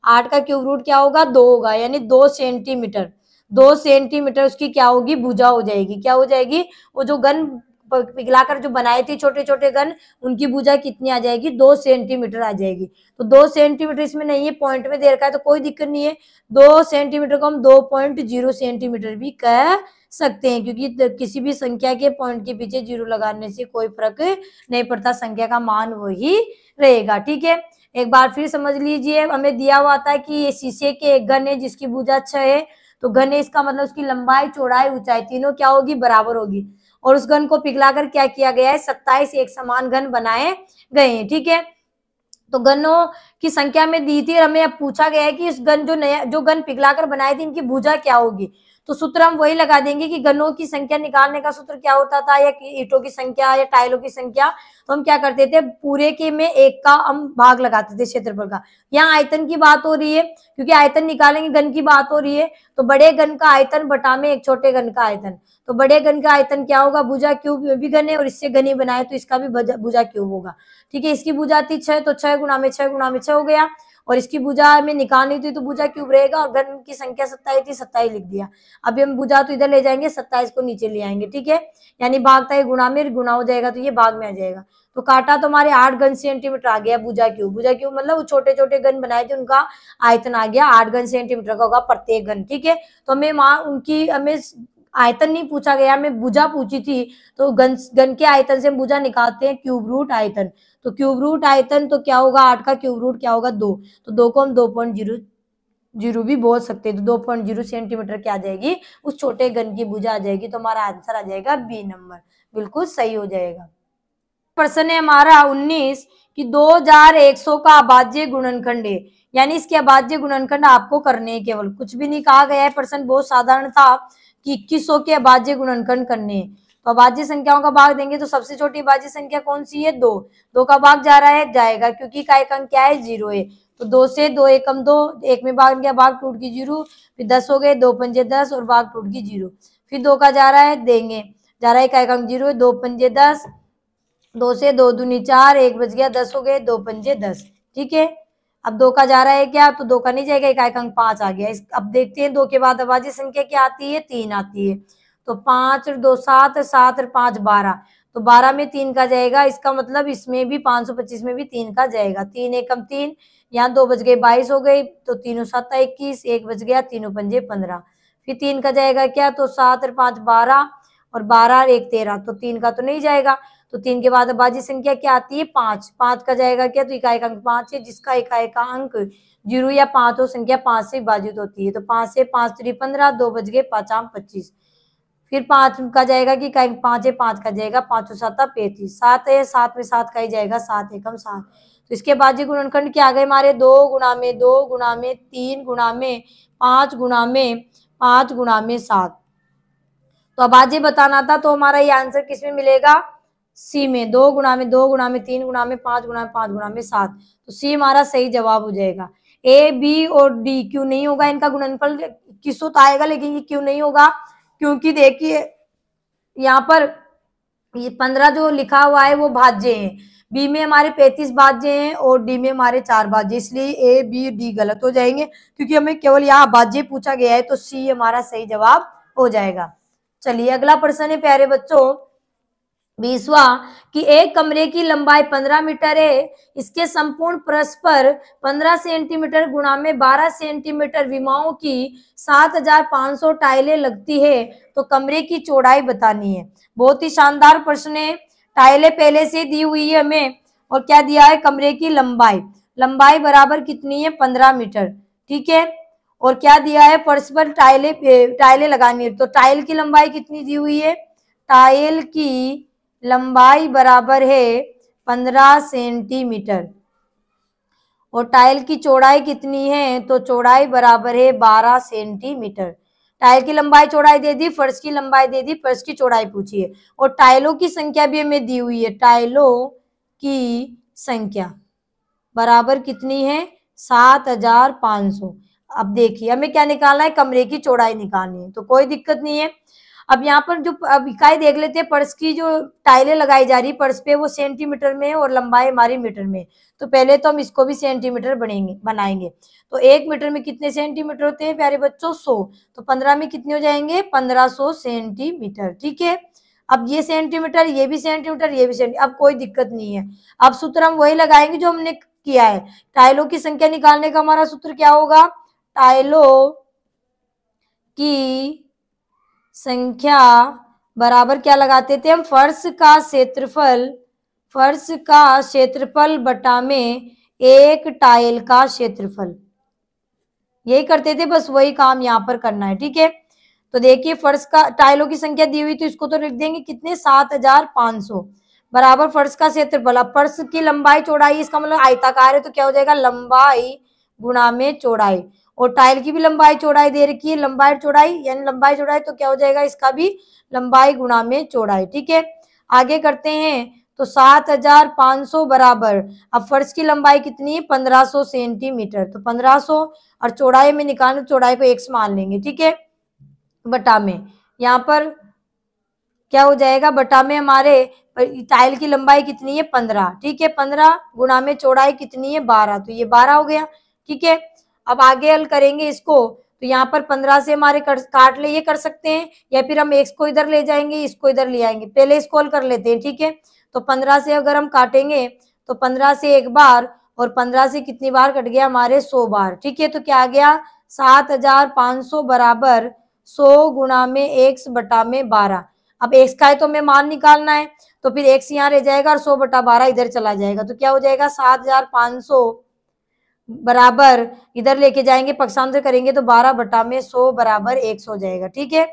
8 का क्यूब रूट क्या होगा, 2 होगा, यानी 2 सेंटीमीटर। 2 सेंटीमीटर उसकी क्या होगी, भुजा हो जाएगी। क्या हो जाएगी, वो जो घन पिघलाकर जो बनाए थे छोटे छोटे घन, उनकी भुजा कितनी आ जाएगी, 2 सेंटीमीटर आ जाएगी। तो 2 सेंटीमीटर इसमें नहीं है, पॉइंट में दे रखा है तो कोई दिक्कत नहीं है। 2 सेंटीमीटर को हम 2.0 सेंटीमीटर भी कह सकते हैं, क्योंकि किसी भी संख्या के पॉइंट के पीछे 0 लगाने से कोई फर्क नहीं पड़ता, संख्या का मान वही रहेगा। ठीक है, एक बार फिर समझ लीजिए, हमें दिया हुआ था कि ये शीशे के एक घन है जिसकी भुजा 6 है। तो घन है, इसका मतलब उसकी लंबाई चौड़ाई ऊंचाई तीनों क्या होगी, बराबर होगी। और उस घन को पिघलाकर क्या किया गया है, 27 एक समान घन बनाए गए हैं। ठीक है, तो घनों की संख्या में दी थी, हमें अब पूछा गया है कि इस घन जो घन पिघलाकर बनाए थे, इनकी भुजा क्या होगी। तो सूत्र हम वही लगा देंगे कि घनों की संख्या निकालने का सूत्र क्या होता था, या ईंटों की संख्या या टाइलों की संख्या। तो हम क्या करते थे, पूरे के में 1 का हम भाग लगाते थे क्षेत्रफल का। यहाँ आयतन की बात हो रही है, क्योंकि आयतन निकालेंगे, घन की बात हो रही है। तो बड़े घन का आयतन बटा में एक छोटे घन का आयतन। तो बड़े घन का आयतन क्या होगा, भुजा क्यूब भी घन है और इससे घनी बनाए तो इसका भी भुजा क्यूब होगा। ठीक है, इसकी भुजा थी 6, तो 6 × 6 × 6 हो गया। और इसकी भुजा में निकालनी थी तो भुजा क्यूब रहेगा, और घन की संख्या 27 थी, 27 लिख दिया। अभी हम भुजा तो इधर ले जाएंगे, 27 को नीचे ले आएंगे। ठीक है, यानी भागता है गुणा में गुणा हो जाएगा, तो ये भाग में आ जाएगा। तो काटा तो हमारे 8 घन सेंटीमीटर आ गया भुजा क्यूब। भुजा क्यूब मतलब वो छोटे छोटे घन बनाए थे, उनका आयतन आ गया 8 घन सेंटीमीटर का होगा प्रत्येक घन। ठीक है, तो हमें हमें आयतन नहीं पूछा गया, हमें भुजा पूछी थी। तो घन के आयतन से भुजा निकालते हैं, क्यूब रूट आयतन। तो क्यूब रूट आयतन तो क्या होगा, 8 का क्यूब रूट क्या होगा, 2। तो 2 को हम 2.0 भी बोल सकते हैं। तो 2.0 सेंटीमीटर क्या आ जाएगी, उस छोटे घन की भुजा आ जाएगी। तो हमारा आंसर आ जाएगा बी नंबर, बिल्कुल सही हो जाएगा। प्रश्न है हमारा 19 कि 2100 का अभाज्य गुणनखंड है, यानी इसके अभाज्य गुणनखंड आपको करने हैं, केवल कुछ भी नहीं कहा गया है। प्रश्न बहुत साधारण था कि 2100 के अभाज्य गुणनखंड करने हैं। तो अभाज्य संख्याओं का भाग देंगे, तो सबसे छोटी अभाज्य संख्या कौन सी है, 2। 2 का भाग जा रहा है, जाएगा, क्योंकि का एक अंक क्या है, 0 है। तो 2 से 2 एकम 2, 1 में भाग गया, भाग टूट की 0। फिर 10 हो गए, 2 पंजे 10 और भाग टूट की 0। फिर 2 का जा रहा है, देंगे, जा रहा है, का एक अंक 0 है, 2 पंजे 10, 2 से 2 दूनी 4, 1 बच गया, 10 हो गए, 2 पंजे 10। ठीक है, अब 2 का जा रहा है क्या, तो 2 का नहीं जाएगा, एक अंक 5 आ गया। अब देखते हैं 2 के बाद अभाज्य संख्या क्या आती है, 3 आती है। तो 5 और 2 7, 7 और 5 12। तो 12 में 3 का जाएगा, इसका मतलब इसमें भी 525 में भी 3 का जाएगा। 3 एकम 3, यहाँ 2 बच गए, 22 हो गई। तो 3 7 21, 1 बच गया, 3 पंजे 15। फिर 3 का जाएगा क्या, तो 7 और 5 12 और 12 और 1 13। तो 3 का तो नहीं जाएगा। तो 3 के बाद अभाज्य संख्या क्या आती है, 5। 5 का जाएगा क्या, तो इकाई का अंक 5 है, जिसका इकाई का अंक 0 या 5 हो, संख्या 5 से विभाजित होती है। तो 5 से 5 3 15, 2 बच गए, 5 25। फिर 5 का जाएगा कि 5 है, 5 का जाएगा, 5 7 35। 7 है, 7 में 7 का ही जाएगा, 7 एकम 7। तो इसके बाद गुणनखंड क्या आ गए हमारे, 2 × 2 × 3 × 5 × 5 × 7। तो अभाज्य बताना था, तो हमारा ये आंसर किसमें मिलेगा, सी में। 2 × 2 × 3 × 5 × 5 × 7। तो सी हमारा सही जवाब हो जाएगा। ए बी और डी क्यों नहीं होगा, इनका गुणनफल 2100 तो आएगा, लेकिन ये क्यों नहीं होगा, क्योंकि देखिए यहाँ पर ये 15 जो लिखा हुआ है वो भाज्य हैं, बी में हमारे 35 भाज्य हैं और डी में हमारे 4 भाज्य, इसलिए ए बी डी गलत हो जाएंगे, क्योंकि हमें केवल यहाँ भाज्य पूछा गया है। तो सी हमारा सही जवाब हो जाएगा। चलिए अगला प्रश्न है प्यारे बच्चों 20वां कि एक कमरे की लंबाई 15 मीटर है, इसके संपूर्ण पृष्ठ पर 15 सेंटीमीटर गुणा में 12 सेंटीमीटर विमाओं की 7500 टाइलें लगती है, तो कमरे की चौड़ाई बतानी है। बहुत ही शानदार प्रश्न है। टाइलें पहले से दी हुई है हमें, और क्या दिया है, कमरे की लंबाई, लंबाई बराबर कितनी है, 15 मीटर, ठीक है। और क्या दिया है, फर्श पर टाइलें लगानी है, तो टाइल की लंबाई कितनी दी हुई है, टाइल की लंबाई बराबर है 15 सेंटीमीटर। और टाइल की चौड़ाई कितनी है, तो चौड़ाई बराबर है 12 सेंटीमीटर। टाइल की लंबाई चौड़ाई दे दी, फर्श की लंबाई दे दी, फर्श की चौड़ाई पूछी है। और टाइलों की संख्या भी हमें दी हुई है, टाइलों की संख्या बराबर कितनी है, 7500। अब देखिए हमें क्या निकालना है, कमरे की चौड़ाई निकालनी है, तो कोई दिक्कत नहीं है। अब यहाँ पर जो अब इकाई देख लेते हैं, फर्श की जो टाइलें लगाई जा रही है फर्श पे, वो सेंटीमीटर में है और लंबाई हमारी मीटर में। तो पहले तो हम इसको भी सेंटीमीटर बनाएंगे। तो 1 मीटर में कितने सेंटीमीटर होते हैं प्यारे बच्चों, 100। तो 15 में कितने हो जाएंगे, 1500 सेंटीमीटर, ठीक है। अब ये सेंटीमीटर, ये भी सेंटीमीटर, ये भी सेंटीमीटर, अब कोई दिक्कत नहीं है। अब सूत्र हम वही लगाएंगे जो हमने किया है। टाइलों की संख्या निकालने का हमारा सूत्र क्या होगा, टाइलों की संख्या बराबर क्या लगाते थे हम, फर्श का क्षेत्रफल बटा में एक टाइल का क्षेत्रफल, यही करते थे, बस वही काम यहाँ पर करना है, ठीक है। तो देखिए फर्श का टाइलों की संख्या दी हुई, तो इसको तो लिख देंगे कितने, 7500 बराबर फर्श का क्षेत्रफल। अब फर्श की लंबाई चौड़ाई, इसका मतलब आयताकार है, तो क्या हो जाएगा, लंबाई गुणा में चौड़ाई। और टाइल की भी लंबाई चौड़ाई दे रखी है, लंबाई चौड़ाई यानी लंबाई चौड़ाई, तो क्या हो जाएगा, इसका भी लंबाई गुणा में चौड़ाई, ठीक है। आगे करते हैं, तो 7500 बराबर, अब फर्श की लंबाई कितनी है, 1500 सेंटीमीटर, तो 1500 और चौड़ाई में निकालना, चौड़ाई को x मान लेंगे, ठीक है, बटा में, यहाँ पर क्या हो जाएगा, बटा में हमारे टाइल की लंबाई कितनी है, 15, ठीक है, 15 गुणा में चौड़ाई कितनी है, 12, तो ये 12 हो गया, ठीक है। अब आगे हल करेंगे इसको, तो यहाँ पर 15 से हमारे काट ले, ये कर सकते हैं, या फिर हम x को इधर ले जाएंगे, इसको इधर ले आएंगे, पहले इसको हल कर लेते हैं, ठीक है। तो 15 से अगर हम काटेंगे, तो 15 से एक बार, और 15 से कितनी बार कट गया, हमारे 100 बार, ठीक है। तो क्या आ गया, 7500 बराबर 100 गुणा में x बटा में 12। अब x का है तो हमें मान निकालना है, तो फिर x यहाँ रह जाएगा और 100 बटा 12 इधर चला जाएगा, तो क्या हो जाएगा, 7500 बराबर, इधर लेके जाएंगे पक्षांतर करेंगे, तो 12 बटा में 100 बराबर 100 हो जाएगा, ठीक है।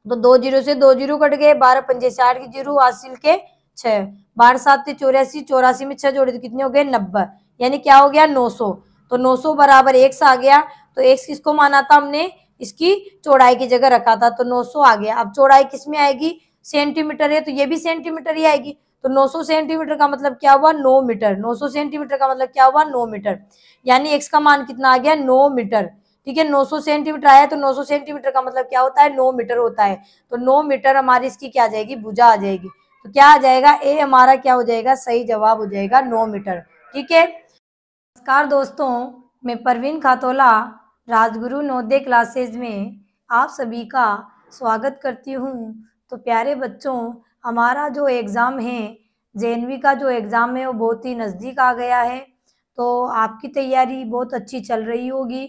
तो 2 जीरो से 2 जीरो कट गए, 12 पंजे 60 की जीरो, हासिल के 6, 12 7 84, 84 में 6 जोड़े तो कितने हो गए, 90, यानी क्या हो गया, 900। तो 900 बराबर x आ गया, तो x किसको माना था हमने, इसकी चौड़ाई की जगह रखा था, तो 900 आ गया। अब चौड़ाई किस में आएगी, सेंटीमीटर है, तो ये भी सेंटीमीटर ही आएगी, तो 900 सेंटीमीटर का मतलब क्या हुआ, 9 मीटर, 900 सेंटीमीटर का मतलब क्या हुआ, 9 मीटर, यानी x का मान कितना आ गया, 9 मीटर, ठीक है। 900 सेंटीमीटर आया, तो 900 सेंटीमीटर का मतलब क्या होता है, 9 मीटर होता है, तो 9 मीटर हमारी इसकी क्या आ जाएगी, भुजा आ जाएगी, तो क्या आ जाएगा, ए हमारा क्या हो जाएगा, सही जवाब हो जाएगा 9 मीटर, ठीक है। नमस्कार दोस्तों, मैं परवीन खातोला राजगुरु नवोदय क्लासेज में आप सभी का स्वागत करती हूँ। तो प्यारे बच्चों, हमारा जो एग्ज़ाम है, जेएनवी का जो एग्ज़ाम है, वो बहुत ही नज़दीक आ गया है, तो आपकी तैयारी बहुत अच्छी चल रही होगी।